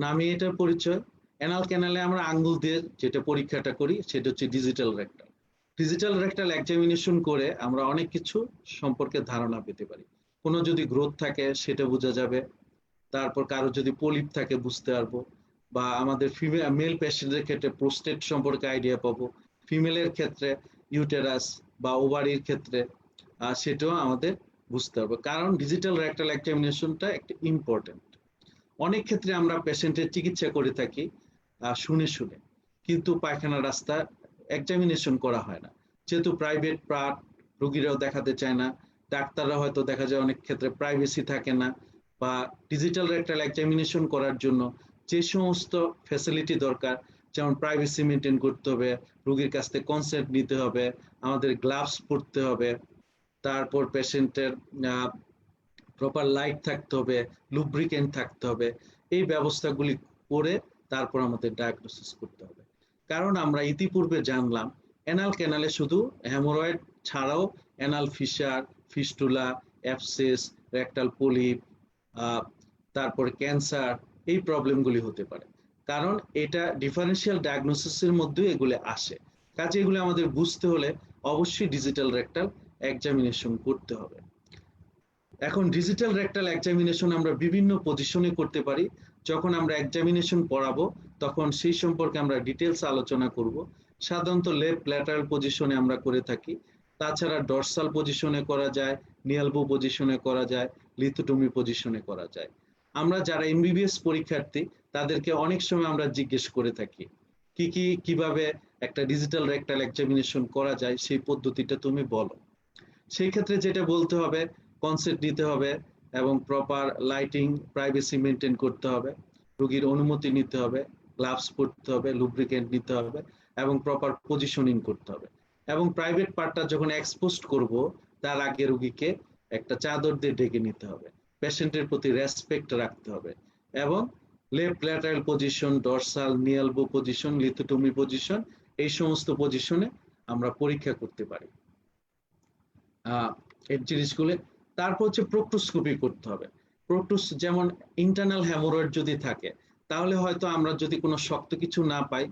নামে এটার পরিচয়। অ্যানাল ক্যানালে আমরা আঙ্গুল দিয়ে যেটা পরীক্ষাটা করি সেটা হচ্ছে digital rectal. Digital rectal examination করে আমরা অনেক কিছু সম্পর্কে ধারণা পেতে পারি। কোনো যদি গ্রোথ থাকে সেটা বোঝা যাবে, তারপর কারো যদি পলিপ থাকে বুঝতে পারবো, বা আমাদের ফিমেল মেল পেশেন্টের ক্ষেত্রে প্রোস্টেট সম্পর্কে আইডিয়া পাবো, ফিমেলের ক্ষেত্রে ইউটেরাস বা ওভারির ক্ষেত্রে সেটাও আমাদের বুঝতে পারবো, কারণ ডিজিটাল রেকটাল এক্সামিনেশনটা একটা ইম্পর্টেন্ট। অনেক ক্ষেত্রে আমরা পেশেন্টের চিকিৎসা করে থাকি শুনে শুনে, কিন্তু পায়খানা রাস্তা এক্সামিনেশন করা হয় না, যেহেতু প্রাইভেট পার্ট, রোগীরাও দেখাতে চায় না, ডাক্তাররা হয়তো দেখা যায় অনেক ক্ষেত্রে প্রাইভেসি থাকে না, বা ডিজিটাল রেকটাল এক্সামিনেশন করার জন্য যে সমস্ত ফ্যাসিলিটি দরকার, যেমন প্রাইভেসি মেনটেন করতে হবে, রোগীর কাছ থেকে কনসেন্ট নিতে হবে, আমাদের গ্লাভস পরতে হবে, তারপর পেশেন্টের প্রপার লাইট থাকতে হবে, লুব্রিকেন্ট থাকতে হবে, এই ব্যবস্থাগুলি করে তারপর আমাদের ডায়াগনোসিস করতে হবে। কারণ আমরা ইতিপূর্বে জানলাম অ্যানাল ক্যানালে শুধু হেমোরয়েড ছাড়াও anal fisher, fistula, abscess, rectal polyp, তারপরে ক্যান্সার, এই প্রবলেমগুলি হতে পারে। কারণ এটা ডিফারেন্সিয়াল ডায়াগনোসিসের মধ্যে এগুলো আসে। কাজে এগুলো আমাদের বুঝতে হলে অবশ্যই ডিজিটাল রেকটাল এক্সামিনেশন করতে হবে। এখন ডিজিটাল রেকটাল এক্সামিনেশন আমরা বিভিন্ন পজিশনে করতে পারি। যখন আমরা এক্সামিনেশন পড়াবো তখন সেই সম্পর্কে আমরা ডিটেলস আলোচনা করব। সাধারণত লেফট ল্যাটারাল পজিশনে আমরা করে থাকি। তাছাড়া ডরসাল পজিশনে করা যায়, নিয়ালবো পজিশনে করা যায়, লিথোটমি পজিশনে করা যায়। আমরা যারা এমবিবিএস পরীক্ষার্থী তাদেরকে অনেক সময় আমরা জিজ্ঞেস করে থাকি কিভাবে একটা ডিজিটাল রেকটাল এক্সামিনেশন করা যায়, সেই পদ্ধতিটা তুমি বলো। সেই ক্ষেত্রে যেটা বলতে হবে, কনসেন্ট নিতে হবে এবং প্রপার লাইটিং, প্রাইভেসি মেনটেন করতে হবে, রোগীর অনুমতি নিতে হবে, গ্লাভস পরতে হবে, লুব্রিকেন্ট নিতে হবে এবং প্রপার পজিশনিং করতে হবে। এবং প্রাইভেট পার্টটা যখন এক্সপোজড করব তার আগে রোগীকে একটা চাদর দিয়ে ঢেকে নিতে হবে, পেশেন্টের প্রতি রেসপেক্ট রাখতে হবে এবং left lateral position, dorsal, knee elbow position, lithotomy position, এই সমস্ত পজিশনে আমরা পরীক্ষা করতে পারি এই জিনিসগুলো। তারপর হচ্ছে প্রোক্টোস্কোপি করতে হবে। যেমন ইন্টারনাল হ্যামোরয়েড যদি থাকে তাহলে হয়তো আমরা যদি কোনো শক্ত কিছু না পাই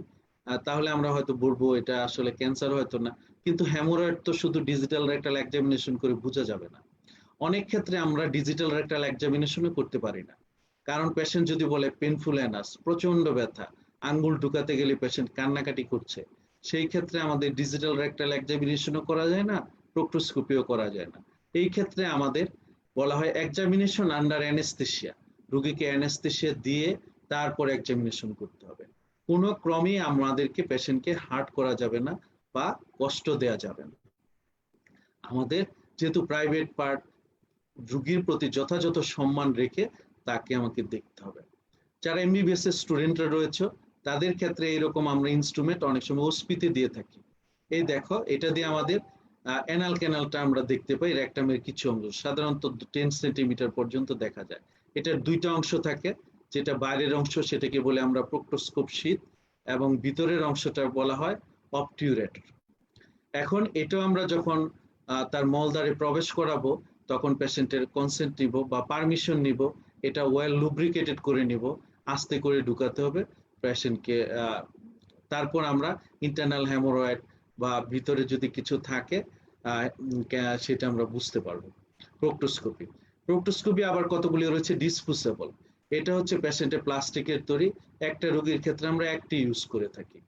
তাহলে আমরা হয়তো বলবো এটা আসলে ক্যান্সার হয়তো না, কিন্তু হ্যামোরয়েড তো শুধু ডিজিটাল রেকটাল এক্সামিনেশন করে বোঝা যাবে না। অনেক ক্ষেত্রে আমরা ডিজিটাল রেকটাল এক্সামিনেশনও করতে পারি না, কারণ পেশেন্ট যদি বলে পেনফুল অ্যানাস, প্রচন্ড ব্যথা, আঙ্গুল ঢুকাতে গেলে পেশেন্ট কান্নাকাটি করছে, সেই ক্ষেত্রে আমাদের ডিজিটাল রেকটাল এক্সামিনেশনও করা যায় না, প্রোক্টোস্কোপিও করা যায় না। এই ক্ষেত্রে আমাদের বলা হয় এক্সামিনেশন আন্ডার অ্যানেস্থেসিয়া, রোগীকে অ্যানেস্থেসিয়া দিয়ে তারপর এক্সামিনেশন করতে হবে। কোনো ক্রমেই আমাদেরকে পেশেন্টকে হার্ট করা যাবে না বা কষ্ট দেওয়া যাবে না। আমাদের যেহেতু প্রাইভেট পার্ট, রোগীর প্রতি যথাযথ সম্মান রেখে তাকে আমাকে দেখতে হবে। যারা এমবিবিএস এর স্টুডেন্টরা রয়েছে তাদের ক্ষেত্রে এরকম আমরা ইনস্ট্রুমেন্ট অনেক সময় ওসপিতে দিয়ে থাকি। এই দেখো, এটা দিয়ে আমাদের অ্যানাল ক্যানালটা আমরা দেখতে পাই, রেকটামের কিছু অংশ সাধারণত 10 সেন্টিমিটার পর্যন্ত দেখা যায়। এটার দুইটা অংশ থাকে, যেটা বাইরের অংশ সেটাকে বলে আমরা প্রোক্টোস্কোপ শীট এবং ভিতরের অংশটা বলা হয় অবটিউরেটর। এখন এটাও আমরা যখন তার মলদ্বারে প্রবেশ করাবো তখন পেশেন্টের কনসেন্ট নিব বা পারমিশন নিব, এটা ওয়েল লুব্রিকেটেড করে নিব, আস্তে করে ঢুকাতে হবে পেশেন্টকে। তারপর আমরা ইন্টারনাল হ্যামোরয়েড বা ভিতরে যদি কিছু থাকে সেটা আমরা বুঝতে পারবো। প্রোক্টোস্কোপি আবার কতগুলি রয়েছে, ডিসপোজেবল। এটা হচ্ছে পেশেন্টের প্লাস্টিকের তৈরি, একটা রোগীর ক্ষেত্রে আমরা একটি ইউজ করে থাকি।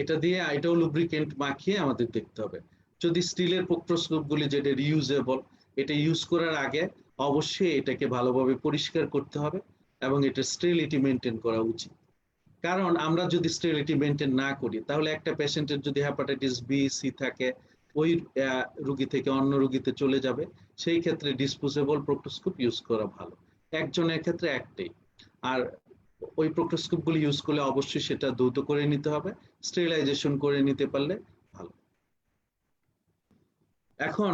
এটা দিয়ে এটাও লুব্রিকেন্ট মাখিয়ে আমাদের দেখতে হবে। যদি স্টিলের প্রোক্টোস্কোপ গুলি যেটা রিউজেবল, এটা ইউজ করার আগে অবশ্যই এটাকে ভালোভাবে পরিষ্কার করতে হবে এবং এটা স্টেরিলিটি মেনটেন করা উচিত। কারণ আমরা যদি স্টেরিলিটি মেনটেন না করি তাহলে একটা পেশেন্টের যদি হেপাটাইটিস বি, সি থাকে, ওই রোগী থেকে অন্য রোগীতে চলে যাবে। সেই ক্ষেত্রে ডিসপোজেবল প্রোক্টোস্কোপ ইউজ করা ভালো, একজনের ক্ষেত্রে একটাই। আর ওই প্রোক্টোস্কোপ গুলি ইউজ করলে অবশ্যই সেটা দ্রুত করে নিতে হবে, স্টেরিলাইজেশন করে নিতে পারলে ভালো। এখন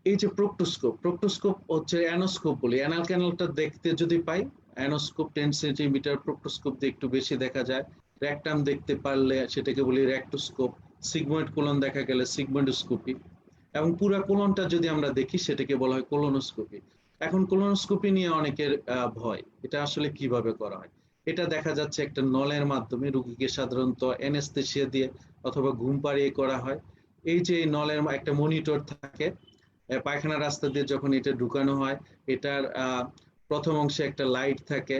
এই যে প্রোক্টোস্কোপ হচ্ছে অ্যানোস্কোপ বলি, অ্যানাল ক্যানালটা দেখতে যদি পাই অ্যানোস্কোপ 10 সেন্টিমিটার, প্রোক্টোস্কোপ দিয়ে একটু বেশি দেখা যায়। রেকটাম দেখতে পারলে সেটাকে বলি রেক্টোস্কোপ, সিগময়েড কোলন দেখা গেলে সিগময়েডোস্কোপি, এবং পুরো কোলনটা যদি আমরা দেখি সেটাকে বলা হয় কোলোনোস্কোপি। এখন কোলোনোস্কোপি নিয়ে অনেকের ভয়, এটা আসলে কিভাবে করা হয়। এটা দেখা যাচ্ছে একটা নলের মাধ্যমে রোগীকে সাধারণত অ্যানেস্থেসিয়া দিয়ে অথবা ঘুম পাড়িয়ে করা হয়। এই যে নলের একটা মনিটর থাকে পায়খানা রাস্তা দিয়ে যখন এটা ঢুকানো হয়, এটার প্রথম অংশে একটা লাইট থাকে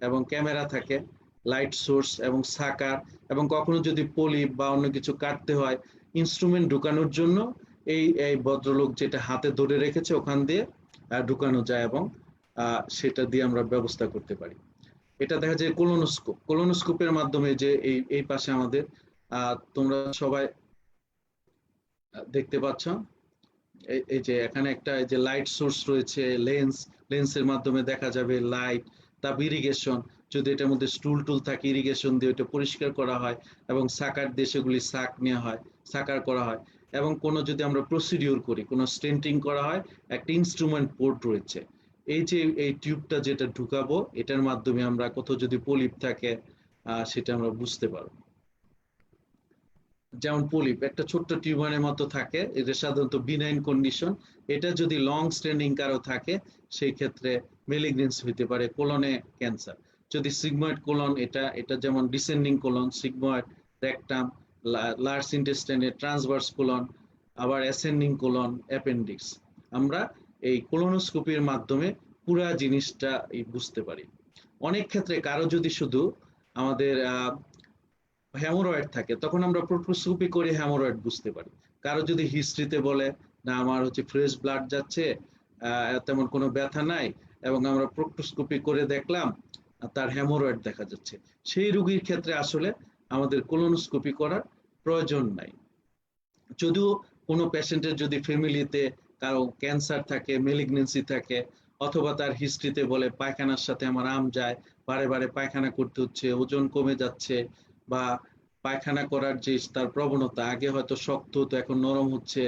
এবং ক্যামেরা থাকে, লাইট সোর্স এবং সাকার, এবং কখনো যদি পলিপ বা অন্য কিছু কাটতে হয় ইনস্ট্রুমেন্ট ঢুকানোর জন্য এই ভদ্রলোক যেটা হাতে ধরে রেখেছে ওখান দিয়ে ঢুকানো যায় এবং সেটা দিয়ে আমরা ব্যবস্থা করতে পারি। এটা দেখা যায় কোলোনোস্কোপের মাধ্যমে, যে এই পাশে আমাদের তোমরা সবাই দেখতে পাচ্ছ, এই যে এখানে একটা এই যে লাইট সোর্স রয়েছে, লেন্সের মাধ্যমে দেখা যাবে লাইট। তারপর ইরিগেশন, যদি এটার মধ্যে স্টুল টুল থাকে ইরিগেশন দিয়ে ওটা পরিষ্কার করা হয় এবং সাকার দিয়ে সেগুলি নেওয়া হয়, সাকার করা হয়। এবং কোনো যদি আমরা প্রসিডিউর করি, কোনো স্টেন্টিং করা হয়, একটা ইনস্ট্রুমেন্ট পোর্ট রয়েছে, এই যে এই টিউবটা যেটা ঢুকাবো এটার মাধ্যমে আমরা কোথাও যদি পলিপ থাকে সেটা আমরা বুঝতে পারবো। যেমন পলিপ একটা ছোট্ট টিউমারের মতো থাকে, এটা সাধারণত বিনাইন কন্ডিশন। এটা যদি লং স্ট্যান্ডিং কারো থাকে সেই ক্ষেত্রে মেলিগনেন্সি হতে পারে, কোলনে ক্যান্সার। যদি সিগময়েড কোলন, এটা এটা যেমন descending colon, sigmoid, rectum, large ইন্টেস্টাইনে ট্রান্সভার্স কোলন, আবার অ্যাসেন্ডিং কোলন, অ্যাপেন্ডিক্স। আমরা এই কোলোনোস্কোপির মাধ্যমে পুরা জিনিসটা বুঝতে পারি। অনেক ক্ষেত্রে কারো যদি শুধু আমাদের হ্যামোরয়েড থাকে তখন আমরা প্রোক্টোস্কোপি করে হ্যামোরয়েড বুঝতে পারি। কারো যদি হিস্ট্রিতে বলে না আমার হচ্ছে ফ্রেশ ব্লাড যাচ্ছে, তেমন কোনো ব্যথা নাই, এবং আমরা প্রোক্টোস্কোপি করে দেখলাম তার হ্যামোরয়েড দেখা যাচ্ছে, সেই রোগীর ক্ষেত্রে আসলে আমাদের কোলোনোস্কোপি করার প্রয়োজন নাই। যদিও কোনো পেশেন্টের যদি ফ্যামিলিতে কারো ক্যান্সার থাকে, মেলিগনেন্সি থাকে, অথবা তার হিস্ট্রিতে বলে পায়খানার সাথে আমার আম যায়, বারে বারে পায়খানা করতে হচ্ছে, ওজন কমে যাচ্ছে, বা পায়খানা করার যে তার প্রবণতা আগে হয়তো শক্ত হতো এখন নরম হচ্ছে,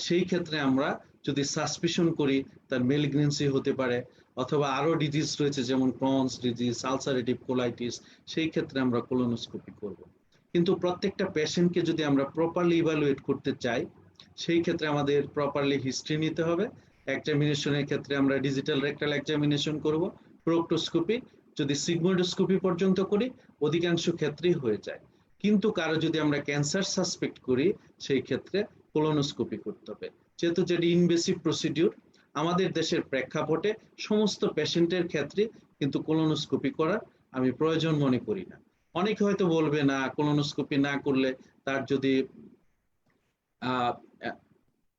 সেই ক্ষেত্রে আমরা যদি সাসপিশন করি তার মেলিগনেন্সি হতে পারে, অথবা আরো ডিজিজ রয়েছে যেমন ক্রনস ডিজিজ, আলসারেটিভ কোলাইটিস, সেই ক্ষেত্রে আমরা কোলোনোস্কোপি করব। কিন্তু প্রত্যেকটা পেশেন্টকে যদি আমরা প্রপারলি ইভালুয়েট করতে চাই সেই ক্ষেত্রে আমাদের প্রপারলি হিস্ট্রি নিতে হবে। এক্সামিনেশনের ক্ষেত্রে আমরা ডিজিটাল রেকটাল এক্সামিনেশন করব, প্রোক্টোস্কোপি যদি সিগমোইডোস্কোপি পর্যন্ত করি অধিকাংশ ক্ষেত্রেই হয়ে যায়। কিন্তু কারো যদি আমরা ক্যান্সার সাসপেক্ট করি সেই ক্ষেত্রে কোলোনোস্কোপি করতে হবে, যেহেতু যেটি ইনভেসিভ প্রসিডিউর। আমাদের দেশের প্রেক্ষাপটে সমস্ত পেশেন্টের ক্ষেত্রে কিন্তু কোলোনোস্কোপি করার আমি প্রয়োজন মনে করি না। অনেকে হয়তো বলবে না কোলোনোস্কোপি না করলে তার যদি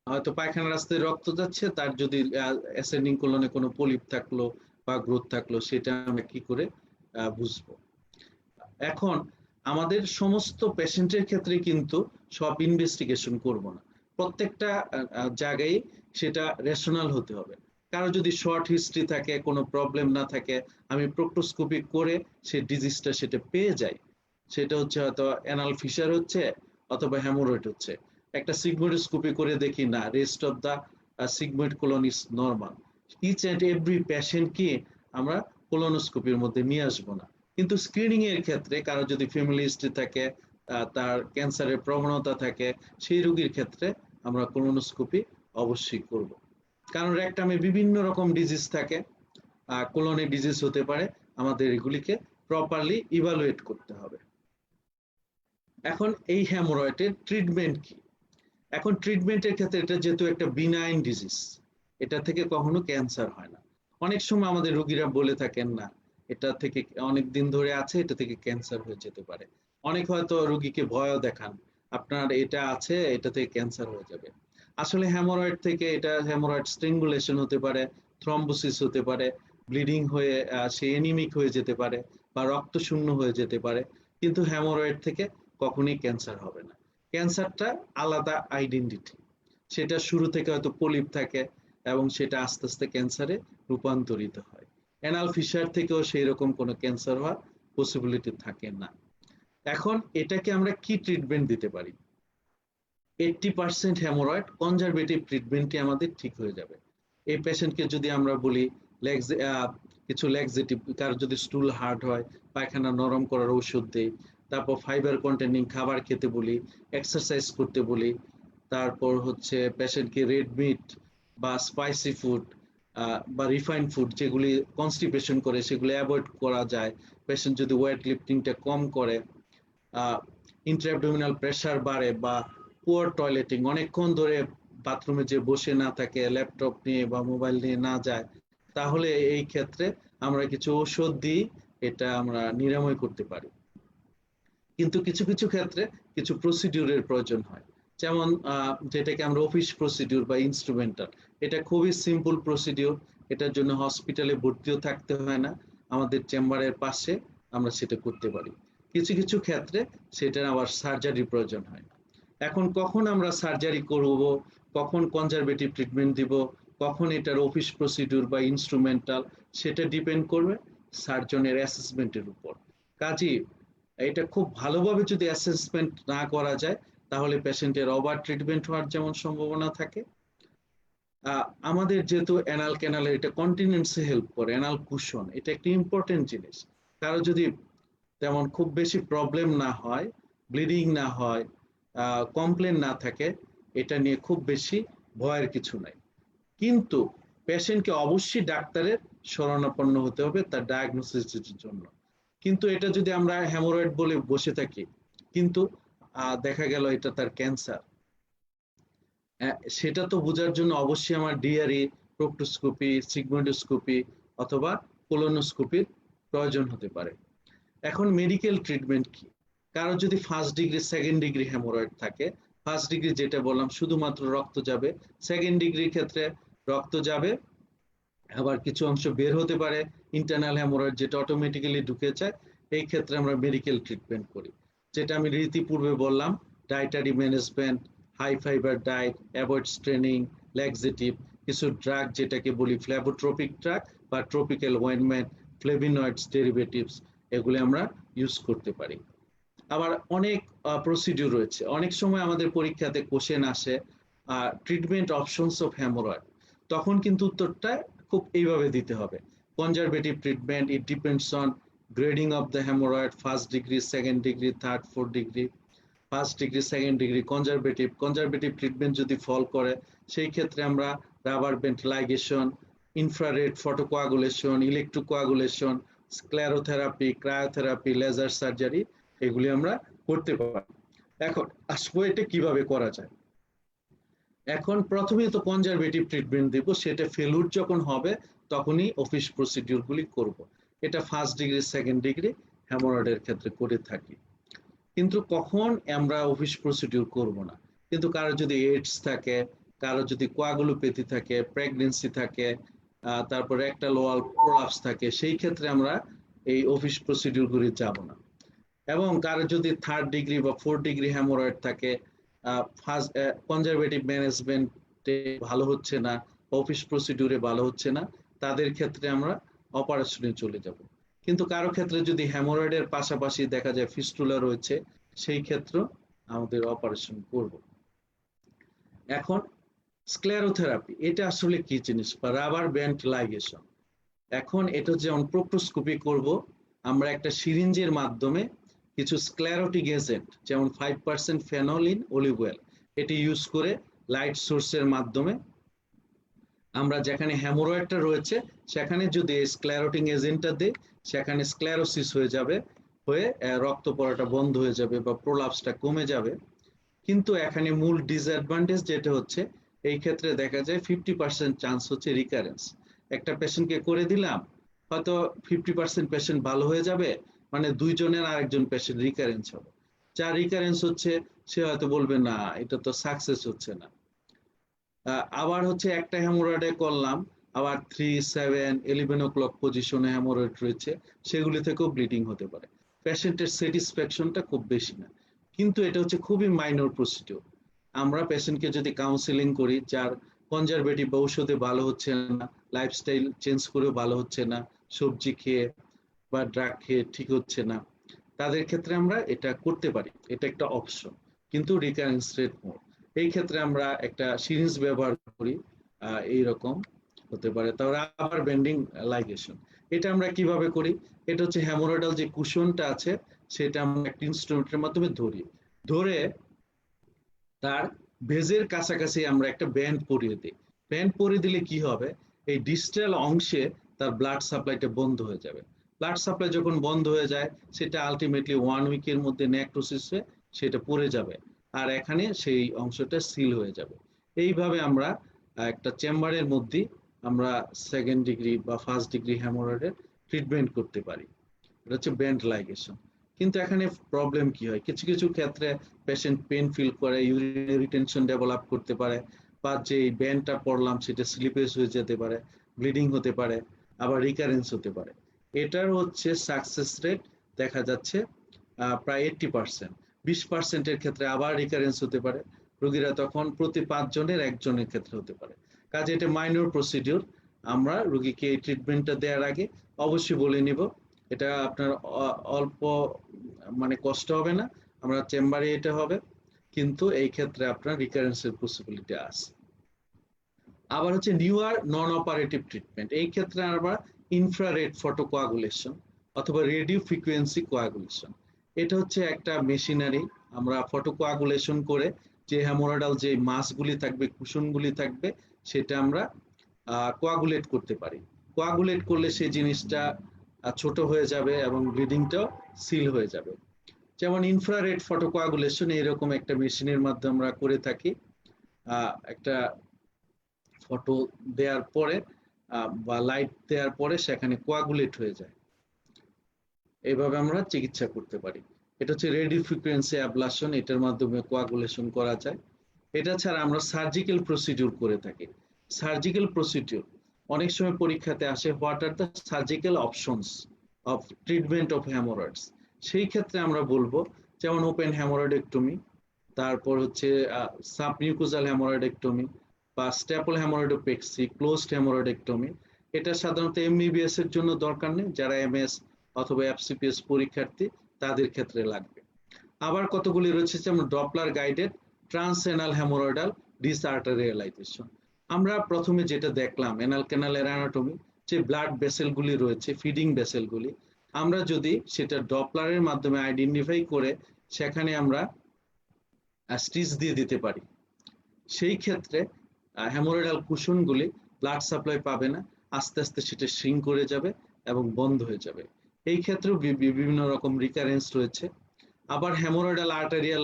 হয়তো পায়খানা রাস্তায় রক্ত যাচ্ছে, তার যদি অ্যাসেন্ডিং কোলনে কোনো পলিপ থাকলো বা গ্রোথ থাকলো সেটা আমরা কি করে বুঝবো। এখন আমাদের সমস্ত পেশেন্টের ক্ষেত্রে কিন্তু সব ইনভেস্টিগেশন করব না, প্রত্যেকটা জায়গায় সেটা রেশনাল হতে হবে। কারো যদি শর্ট হিস্ট্রি থাকে, কোনো প্রবলেম না থাকে, আমি প্রোক্টোস্কোপি করে সেই ডিজিজটা সেটা পেয়ে যাই, সেটা হচ্ছে হয়তো অ্যানাল ফিশার হচ্ছে অথবা হ্যামোরয়েড হচ্ছে, একটা সিগমোইডোস্কোপি করে দেখি না rest of the sigmoid colon is normal, each and every পেশেন্টকে আমরা কোলোনোস্কোপির মধ্যে নিয়ে আসবো না। কিন্তু স্ক্রিনিং এর ক্ষেত্রে কারো যদি ফ্যামিলি হিস্ট্রি থাকে, তার ক্যান্সারের প্রবণতা থাকে, সেই রোগীর ক্ষেত্রে আমরা কোলোনোস্কোপি অবশ্যই করব। কারণ রেকটামে বিভিন্ন রকম ডিজিজ থাকে, কোলনে ডিজিজ হতে পারে, আমাদের এগুলিকে প্রপারলি ইভালুয়েট করতে হবে। এখন এই হ্যামোরয়েডের ট্রিটমেন্ট কি? এখন ট্রিটমেন্টের ক্ষেত্রে এটা যেহেতু একটা বিনাইন ডিজিজ, এটা থেকে কখনো ক্যান্সার হয় না। অনেক সময় আমাদের রোগীরা বলে থাকেন না এটা থেকে অনেক দিন ধরে আছে, এটা থেকে ক্যান্সার হয়ে যেতে পারে। অনেক হয়তো রোগীকে ভয়ও দেখান আপনার এটা আছে, এটা থেকে ক্যান্সার হয়ে যাবে। আসলে হ্যামোরয়েড থেকে এটা হ্যামোরয়েড স্ট্রিঙ্গুলেশন হতে পারে, থ্রম্বোসিস হতে পারে, ব্লিডিং হয়ে সে এনিমিক হয়ে যেতে পারে বা রক্ত শূন্য হয়ে যেতে পারে, কিন্তু হ্যামোরয়েড থেকে কখনোই ক্যান্সার হবে না। ক্যান্সারটা আলাদা আইডেন্টিটি, সেটা শুরু থেকে হয়তো পলিপ থাকে এবং সেটা আস্তে আস্তে ক্যান্সারে রূপান্তরিত হয়। অ্যানাল ফিশার থেকেও সেই রকম কোনো ক্যান্সার হওয়ার পসিবিলিটি থাকে না। এখন এটাকে আমরা কি ট্রিটমেন্ট দিতে পারি? 80% হ্যামোরয়েড কনজারভেটিভ ট্রিটমেন্টে আমাদের ঠিক হয়ে যাবে। এই পেশেন্টকে যদি আমরা বলি কিছু ল্যাক্সেটিভ, কারো যদি স্টুল হার্ড হয় পায়খানা নরম করার ঔষধ দেই, তারপর ফাইবার কন্টেনিং খাবার খেতে বলি, এক্সারসাইজ করতে বলি, তারপর হচ্ছে পেশেন্টকে রেড মিট বা স্পাইসি ফুড বা রিফাইন্ড ফুড যেগুলি কনস্টিপেশন করে সেগুলি অ্যাভয়েড করা যায়। পেশেন্ট যদি ওয়েট লিফটিংটা কম করে, ইন্ট্রাঅ্যাবডোমিনাল প্রেসার বাড়ে বা পুয়ার টয়লেটিং, অনেকক্ষণ ধরে বাথরুমে যে বসে না থাকে, ল্যাপটপ নিয়ে বা মোবাইল নিয়ে না যায়, তাহলে এই ক্ষেত্রে আমরা কিছু ঔষধ দিই, এটা আমরা নিরাময় করতে পারি। কিন্তু কিছু কিছু ক্ষেত্রে কিছু প্রসিডিউরের প্রয়োজন হয়, যেমন যেটাকে আমরা অফিস প্রসিডিউর বা ইনস্ট্রুমেন্টাল, এটা খুবই সিম্পল প্রসিডিউর, এটার জন্য হসপিটালে ভর্তিও থাকতে হয় না, আমাদের চেম্বারের পাশে আমরা সেটা করতে পারি। কিছু কিছু ক্ষেত্রে সেটার আবার সার্জারির প্রয়োজন হয়। এখন কখন আমরা সার্জারি করব, কখন কনজারভেটিভ ট্রিটমেন্ট দিব, কখন এটার অফিস প্রসিডিউর বা ইনস্ট্রুমেন্টাল, সেটা ডিপেন্ড করবে সার্জনের অ্যাসেসমেন্টের উপর। কাজেই এটা খুব ভালোভাবে যদি অ্যাসেসমেন্ট না করা যায় তাহলে পেশেন্টের ওভার ট্রিটমেন্ট হওয়ার যেমন সম্ভাবনা থাকে। আমাদের যেহেতু অ্যানাল ক্যানালের এটা কন্টিনেন্সে হেল্প করে, অ্যানাল কুশন এটা একটা ইম্পর্টেন্ট জিনিস। কারো যদি তেমন খুব বেশি প্রবলেম না হয়, ব্লিডিং না হয়, কমপ্লেন না থাকে, এটা নিয়ে খুব বেশি ভয়ের কিছু নাই। কিন্তু পেশেন্টকে অবশ্যই ডাক্তারের শরণাপন্ন হতে হবে তার ডায়াগনোসিসের জন্য। কিন্তু এটা যদি আমরা হেমোরয়েড বলে বসে থাকি, কিন্তু দেখা গেল এটা তার ক্যান্সার, সেটা তো বোঝার জন্য অবশ্যই আমার ডিআরই, প্রোক্টোস্কোপি, সিগমোইডোস্কোপি অথবা কোলোনোস্কোপির প্রয়োজন হতে পারে। এখন মেডিকেল ট্রিটমেন্ট কি? কারো যদি first degree, second degree haemorrhoid থাকে, ফার্স্ট ডিগ্রি যেটা বললাম শুধুমাত্র রক্ত যাবে, সেকেন্ড ডিগ্রির ক্ষেত্রে রক্ত যাবে, আবার কিছু অংশ বের হতে পারে, ইন্টারনাল হেমোরয়েড যেটা অটোমেটিক্যালি ঢুকে যায়। এই ক্ষেত্রে আমরা মেডিকেল ট্রিটমেন্ট করি, যেটা আমি ইতিপূর্বে বললাম, dietary management, high fibre diet, avoid straining, laxative, কিছু ড্রাগ যেটাকে বলি ফ্লেভোট্রপিক ড্রাগ বা ট্রপিক্যাল অয়েন্টমেন্ট, ফ্লেভিনয়েডস ডেরিভেটিভস, এগুলি আমরা ইউজ করতে পারি। আবার অনেক প্রসিডিউর রয়েছে। অনেক সময় আমাদের পরীক্ষাতে কোশ্চেন আসে ট্রিটমেন্ট অপশনস অফ হেমোরয়েড, তখন কিন্তু উত্তরটা খুব এইভাবে দিতে হবে: conservative treatment, it depends on grading of the haemorrhoid, first degree, second degree, third, fourth degree, first degree, second degree, conservative. Conservative treatment যদি ফল করে, সেই ক্ষেত্রে আমরা rubber band ligation, infrared photocoagulation, electrocoagulation, sclerotherapy, cryotherapy, laser surgery, এগুলি আমরা করতে পারি। এখন আসবো এটা কিভাবে করা যায়। এখন প্রথমে তো কনজারভেটিভ ট্রিটমেন্ট দিব, সেটা ফেলুর যখন হবে তখনই অফিস প্রসিডিউর গুলি করব। এটা ফার্স্ট ডিগ্রি, সেকেন্ড ডিগ্রি হেমোরয়েডের ক্ষেত্রে করে থাকি। কিন্তু কখন আমরা অফিস প্রসিডিউর করব না, কিন্তু কারো যদি এইডস থাকে, কারো যদি কোয়াগুলোপ্যাথি থাকে, প্রেগন্যান্সি থাকে, তারপরে একটা লোয়াল প্রলাপস থাকে, সেই ক্ষেত্রে আমরা এই অফিস প্রসিডিউর গুলি যাব না। এবং কারো যদি থার্ড ডিগ্রি বা ফোর্থ ডিগ্রি হেমোরয়েড থাকে, ফার্স্ট কনজারভেটিভ ম্যানেজমেন্টে ভালো হচ্ছে না, অফিস প্রসিডিউরে ভালো হচ্ছে না, তাদের ক্ষেত্রে আমরা অপারেশনে চলে যাব। কিন্তু কারো ক্ষেত্রে যদি হেমোরয়েডের পাশাপাশি দেখা যায় ফিস্টুলা রয়েছে, সেই ক্ষেত্রে আমাদের অপারেশন করব। এখন স্ক্লেরোথেরাপি এটা আসলে কি জিনিস, বা রাবার ব্যান্ড লাইগেশন। এখন এটা যেমন প্রোক্টোস্কোপি করব, আমরা একটা সিরিঞ্জের মাধ্যমে কিছু স্ক্লেরোটিক এজেন্ট যেমন 5% ফেনলিন অলিভ অয়েল, এটি ইউজ করে লাইট সোর্সের মাধ্যমে আমরা যেখানে হেমোরয়েডটা রয়েছে সেখানে যদি স্ক্লেরোটিং এজেন্টটা দিই, সেখানে স্ক্লেরোসিস হয়ে যাবে, হয়ে রক্ত পড়াটা বন্ধ হয়ে যাবে বা প্রোলাপসটা কমে যাবে। কিন্তু এখানে মূল ডিসঅ্যাডভান্টেজ যেটা হচ্ছে, এই ক্ষেত্রে দেখা যায় 50% চান্স হচ্ছে রিকারেন্স। একটা পেশেন্টকে করে দিলাম, হয়তো 50% পেশেন্ট ভালো হয়ে যাবে, মানে দুইজনের আরেকজন পেশেন্ট রিকারেন্স হবে। যার রিকারেন্স হচ্ছে সে হয়তো বলবে না এটা তো সাকসেস হচ্ছে না। আবার হচ্ছে একটা হেমোরয়েডে করলাম, আবার 3, 7, 11 o'clock পজিশনে হেমোরয়েড রয়েছে, সেগুলি থেকেও ব্লিডিং হতে পারে। পেশেন্টের স্যাটিসফ্যাকশনটা খুব বেশি না, কিন্তু এটা হচ্ছে খুবই মাইনর প্রসিডিউর। আমরা পেশেন্টকে যদি কাউন্সিলিং করি, যার কনজারভেটিভ ঔষধে ভালো হচ্ছে না, লাইফস্টাইল চেঞ্জ করেও ভালো হচ্ছে না, সবজি খেয়ে বা ড্রাগ খেয়ে ঠিক হচ্ছে না, তাদের ক্ষেত্রে আমরা এটা করতে পারি, এটা একটা অপশন, কিন্তু রিকারেন্স রেট মোর। এই ক্ষেত্রে আমরা একটা সিরিঞ্জ ব্যবহার করি, এইরকম হতে পারে। তারপরে আবার বেন্ডিং লাইগেশন, এটা আমরা কিভাবে করি? এটা হচ্ছে হেমোরয়েডাল যে কুশনটা আছে, সেটা আমরা একটা ইনস্ট্রুমেন্টের মাধ্যমে ধরি, ধরে তার ভেজের কাছাকাছি আমরা একটা ব্যান্ড পরিয়ে দিই। ব্যান্ড পরিয়ে দিলে কি হবে, এই ডিস্টাল অংশে তার ব্লাড সাপ্লাইটা বন্ধ হয়ে যাবে। ব্লাড সাপ্লাই যখন বন্ধ হয়ে যায়, সেটা আলটিমেটলি 1 উইকের মধ্যে নেক্রোসিস হয়ে সেটা পড়ে যাবে, আর এখানে সেই অংশটা সিল হয়ে যাবে। এইভাবে আমরা একটা চেম্বারের মধ্যে আমরা সেকেন্ড ডিগ্রি বা ফার্স্ট ডিগ্রি হেমোরয়েডের ট্রিটমেন্ট করতে পারি। এটা হচ্ছে ব্যান্ড লাইগেশন। কিন্তু এখানে প্রবলেম কি হয়, কিছু কিছু ক্ষেত্রে পেশেন্ট পেন ফিল করে, ইউরিনারি রিটেনশন ডেভেলপ করতে পারে, বা যে ব্যান্ডটা পড়লাম সেটা স্লিপেজ হয়ে যেতে পারে, ব্লিডিং হতে পারে, আবার রিকারেন্স হতে পারে। এটার হচ্ছে সাকসেস রেট দেখা যাচ্ছে প্রায় 80%। 20%-এর ক্ষেত্রে আবার রিকারেন্স হতে পারে, রোগীরা তখন প্রতি 5 জনের 1 জনের ক্ষেত্রে হতে পারে। কাজে এটা মাইনর প্রসিডিউর। আমরা রোগীকে এই ট্রিটমেন্টটা দেওয়ার আগে অবশ্যই বলে নিব, এটা আপনার অল্প মানে কষ্ট হবে না, আমরা চেম্বারে এটা হবে, কিন্তু এই ক্ষেত্রে আপনার রিকারেন্সের পসিবিলিটি আছে। আবার হচ্ছে নিউয়ার নন অপারেটিভ ট্রিটমেন্ট, এই ক্ষেত্রে আবার ইনফ্রারেড ফটোকোয়াগুলেশন অথবা রেডিও ফ্রিকোয়েন্সি কোয়াগুলেশন, এটা হচ্ছে একটা মেশিনারি, আমরা ফটোকোয়াগুলেশন করে যে হেমোরয়েডাল যে মাসগুলি থাকবে, কুশনগুলি থাকবে, সেটা আমরা কোয়াগুলেট করতে পারি। কোয়াগুলেট করলে সেই জিনিসটা ছোট হয়ে যাবে এবং ব্লিডিংটাও সিল হয়ে যাবে। যেমন ইনফ্রারেড ফটোকোয়াগুলেশন এরকম একটা মেশিনের মাধ্যমে আমরা করে থাকি। একটা ফটো দেওয়ার পরে বা লাইট দেওয়ার পরে সেখানে কোয়াগুলেট হয়ে যায়, এইভাবে আমরা চিকিৎসা করতে পারি। এটা হচ্ছে রেডিও ফ্রিকোয়েন্সি অ্যাবলাশন, এটার মাধ্যমে কোয়াগুলেশন করা যায়। এটা ছাড়া আমরা সার্জিক্যাল প্রসিডিউর করে থাকি। সার্জিক্যাল প্রসিডিউর অনেক সময় পরীক্ষাতে আসে, what are the surgical options of treatment of haemorrhoids. সেই ক্ষেত্রে আমরা বলবো যেমন ওপেন হ্যামোরয়েডেক্টমি, তারপর হচ্ছে সাবমিউকোজাল হ্যামোরয়েডেক্টমি বা স্ট্যাপল হ্যামোরয়েডোপেক্সি, ক্লোজড হ্যামোরয়েডেক্টমি। এটা সাধারণত এমবিবিএস এর জন্য দরকার নেই, যারা এমএস অথবা এফসিপিএস পরীক্ষার্থী তাদের ক্ষেত্রে লাগবে। আবার কতগুলি রয়েছে যেমন ডপলার গাইডেড ট্রান্সএনাল হ্যামোরয়েডাল ডিসআর্টারিয়ালাইজেশন। আমরা প্রথমে যেটা দেখলাম এনাল ক্যানালের অ্যানাটমি, যে ব্লাড ভেসেলগুলি রয়েছে, ফিডিং ভেসেলগুলি, আমরা যদি সেটা ডপলারের মাধ্যমে আইডেন্টিফাই করে সেখানে আমরা স্টিচ দিয়ে দিতে পারি, সেই ক্ষেত্রে হ্যামোরয়েডাল কুশনগুলি ব্লাড সাপ্লাই পাবে না, আস্তে আস্তে সেটা শ্রিঙ্ক করে যাবে এবং বন্ধ হয়ে যাবে। এই ক্ষেত্রেও বিভিন্ন রকম রিকারেন্স রয়েছে। আবার হ্যামোরয়েডাল আর্টারিয়াল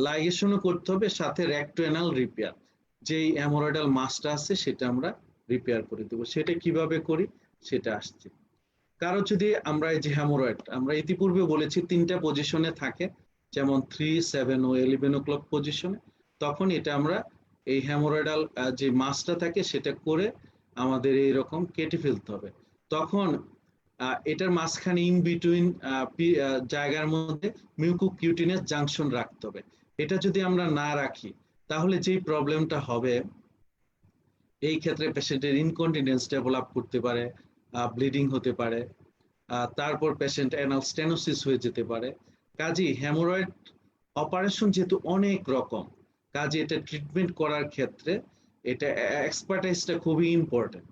লাইগেশনও করতে হবে, সাথে রেক্টোএনাল রিপেয়ার, যেই হ্যামোরয়েডাল মাসটা আছে সেটা আমরা রিপেয়ার করে দেবো। সেটা কিভাবে করি সেটা আসছে। কারো যদি আমরা এই যে হ্যামোরয়েড, আমরা ইতিপূর্বে বলেছি 3টা পজিশনে থাকে, যেমন 3, 7 ও 11 o'clock পজিশনে, তখন এটা আমরা এই হ্যামোরয়েডাল যে মাসটা থাকে সেটা করে আমাদের এইরকম কেটে ফেলতে হবে। তখন এটার মাঝখানে ইন বিটুইন জায়গার মধ্যে মিউকোকিউটিনাস জাংশন রাখতে হবে। এটা যদি আমরা না রাখি তাহলে যেই প্রবলেমটা হবে, এই ক্ষেত্রে পেশেন্টের ইনকন্টিনেন্স ডেভেলপ করতে পারে, ব্লিডিং হতে পারে, তারপর পেশেন্ট অ্যানাল স্টেনোসিস হয়ে যেতে পারে। কাজেই হ্যামোরয়েড অপারেশন যেহেতু অনেক রকম, কাজে এটা ট্রিটমেন্ট করার ক্ষেত্রে এটা এক্সপার্টাইজটা খুবই ইম্পর্টেন্ট।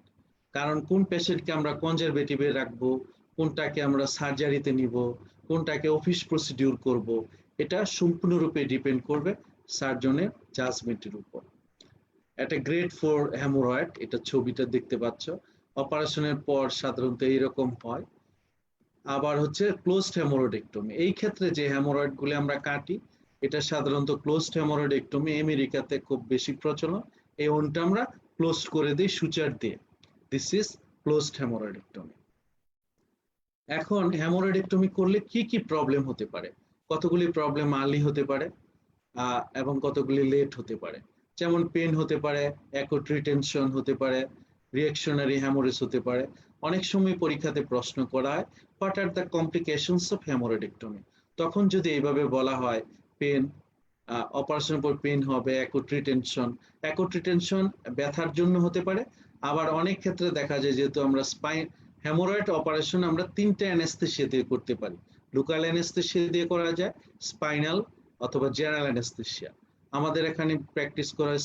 কারণ কোন পেশেন্টকে আমরা কনজারভেটিভে রাখবো, কোনটাকে আমরা সার্জারিতে নিব, কোনটাকে অফিস প্রসিডিউর করব, এটা সম্পূর্ণরূপে ডিপেন্ড করবে সার্জনের জাজমেন্টের উপর। একটা গ্রেড 4 হ্যামোরয়েড, এটা ছবিটা দেখতে পাচ্ছ, অপারেশনের পর সাধারণত এইরকম হয়। আবার হচ্ছে ক্লোজড হ্যামোরয়েডেক্টমি, এই ক্ষেত্রে যে হ্যামোরয়েডগুলি আমরা কাটি এটা সাধারণত ক্লোজড হ্যামোরয়েডেক্টমি, আমেরিকাতে খুব বেশি প্রচলন। এই ওনটা আমরা ক্লোজ করে দিই সুচার দিয়ে, দিস ইজ ক্লোজড হ্যামোরয়েডেক্টমি। এখন হ্যামোরয়েডেক্টমি করলে কি কি প্রবলেম হতে পারে, কতগুলি প্রবলেম আর্লি হতে পারে এবং কতগুলি লেট হতে পারে। যেমন পেন হতে পারে, অ্যাকুট রিটেনশন হতে পারে, রিঅ্যাকশনারি হ্যামোরেজ হতে পারে। অনেক সময় পরীক্ষাতে প্রশ্ন করা হয়, what are the complications of haemorrhoidectomy. তখন যদি এইভাবে বলা হয় পেন, অপারেশনের পর পেন হবে, অ্যাকুট রিটেনশন ব্যথার জন্য হতে পারে। আবার অনেক ক্ষেত্রে দেখা যায় যেহেতু আমরা হ্যামোরয়েড অপারেশন আমরা 3টে অ্যানেস্থেসিয়া দিয়ে করতে পারি, লোকাল অ্যানেস্থেসিয়া দিয়ে করা যায়, স্পাইনাল অথবা জেনারেল অ্যানেস্থেসিয়া। আমাদের এখানে প্র্যাকটিস করা হয়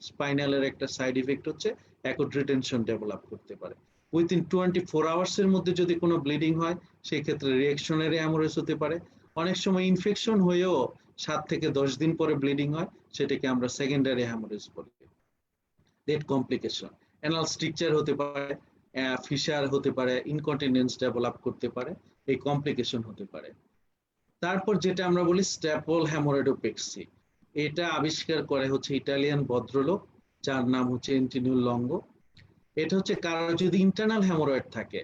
স্পাইনালের একটা সাইড ইফেক্ট হচ্ছে অ্যাকুট রিটেনশন ডেভেলপ করতে পারে। উইথিন 24 আওয়ার্স এর মধ্যে যদি কোনো ব্লিডিং হয় সেই ক্ষেত্রে রিঅ্যাকশনারি হ্যামোরেজ হতে পারে। অনেক সময় ইনফেকশন হয়েও 7 থেকে 10 দিন পরে ব্লিডিং হয়, সেটাকে আমরা সেকেন্ডারি হ্যামোরেজ বলি। ডেড কমপ্লিকেশন, অ্যানাল স্ট্রিকচার হতে পারে, ফিশার হতে পারে, ইনকন্টিনেন্স ডেভেলপ করতে পারে, এই কমপ্লিকেশন হতে পারে। তারপর যেটা আমরা বলি স্ট্যাপল হ্যামোরয়েডোপেক্সি, এটা আবিষ্কার করে হচ্ছে ইটালিয়ান ভদ্রলোক, যার নাম হচ্ছে এন্টিনিও লঙ্গো। এটা হচ্ছে কারো যদি ইন্টারনাল হ্যামোরয়েড থাকে,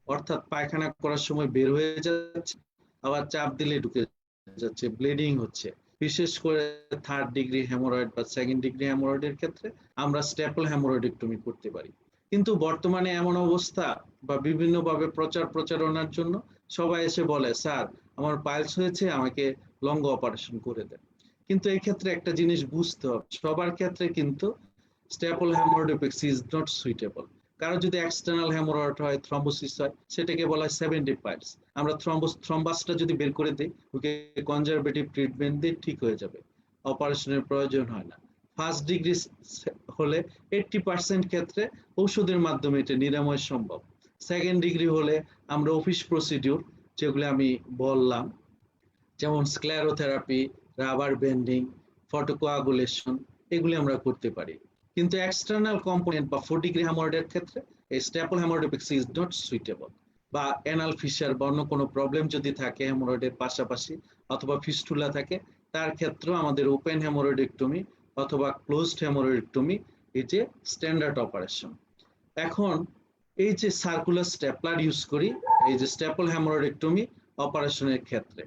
অর্থাৎ পায়খানা করার সময় বের হয়ে যাচ্ছে, আবার চাপ দিলে ঢুকে যাচ্ছে, ব্লিডিং হচ্ছে, বিশেষ করে 3rd ডিগ্রি হ্যামোরয়েড বা 2nd ডিগ্রি হ্যামোরয়েডের ক্ষেত্রে আমরা স্ট্যাপল হ্যামোরয়েডেক্টমি করতে পারি। কিন্তু বর্তমানে এমন অবস্থা বা বিভিন্নভাবে প্রচারণার জন্য সবাই এসে বলে, স্যার আমার পাইলস হয়েছে, আমাকে লঙ্গ অপারেশন করে দেন। কিন্তু এই ক্ষেত্রে একটা জিনিস বুঝতে হবে, সবার ক্ষেত্রে কিন্তু স্ট্যাপল হ্যামোরয়েডোপেক্সি ইজ নট সুইটেবল। কারো যদি এক্সটার্নাল হ্যামোরয়েড হয়, থ্রম্বোসিস হয়, সেটাকে বলা হয় 70 পাইলস। আমরা থ্রম্বাসটা যদি বের করে দিই, ওকে কনজারভেটিভ ট্রিটমেন্ট দিয়ে ঠিক হয়ে যাবে, অপারেশনের প্রয়োজন হয় না। 1st ডিগ্রি হলে 80% ক্ষেত্রে ঔষধের মাধ্যমে এটা নিরাময় সম্ভব। 2nd ডিগ্রি হলে আমরা অফিস প্রসিডিউর, যেগুলো আমি বললাম, যেমন স্ক্লেরোথেরাপি, রাবার বেন্ডিং, ফটোকোয়াগুলেশন, এগুলি আমরা করতে পারি। কিন্তু এক্সটার্নাল কম্পোনেন্ট বা 4 ডিগ্রি হেমোরয়েডের ক্ষেত্রে এই স্ট্যাপল হেমোরয়েডোপেক্সি ইজ নট সুইটেবল। বা অ্যানাল ফিশার বা অন্য কোনো প্রবলেম যদি থাকে হেমোরয়েডের পাশাপাশি অথবা ফিস্টুলা থাকে, তার ক্ষেত্রেও আমাদের ওপেন হেমোরয়েডেক্টমি অথবা ক্লোজড হেমোরয়েডেক্টমি এই যে স্ট্যান্ডার্ড অপারেশন। এখন এই যে সার্কুলার স্টেপলার ইউজ করি এই যে স্ট্যাপল হেমোরয়েডেক্টমি অপারেশনের ক্ষেত্রে,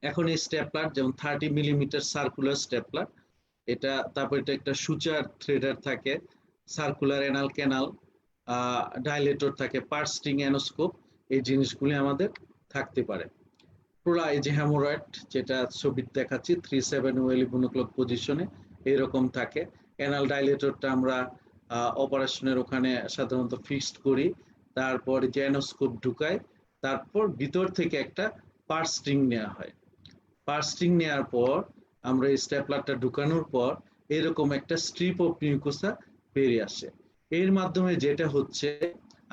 এখন এই স্টেপলার যেমন 30 মিলিমিটার সার্কুলার স্টেপলার, এটা তারপর এটা একটা সুচার থ্রেডার থাকে, সার্কুলার অ্যানাল ক্যানাল, ডাইলেটর থাকে, পার্সটিং অ্যানোস্কোপ, এই জিনিসগুলি আমাদের থাকতে পারে। পুরা এই যে হেমোরয়েড যেটা ছবিতে দেখাচ্ছি 3-7 ওয়েলি বুনোক্লক পজিশনে এরকম থাকে। অ্যানাল ডাইলেটরটা আমরা অপারেশনের ওখানে সাধারণত ফিক্সড করি, তারপর যে অ্যানোস্কোপ ঢুকাই, তারপর ভিতর থেকে একটা পার্সটিং নেওয়া হয়। পার্সটিং নেওয়ার পর আমরা এই স্টেপলারটা ঢুকানোর পর এরকম একটা স্ট্রিপ অফ মিউকোসা বেরিয়ে আসে। এর মাধ্যমে যেটা হচ্ছে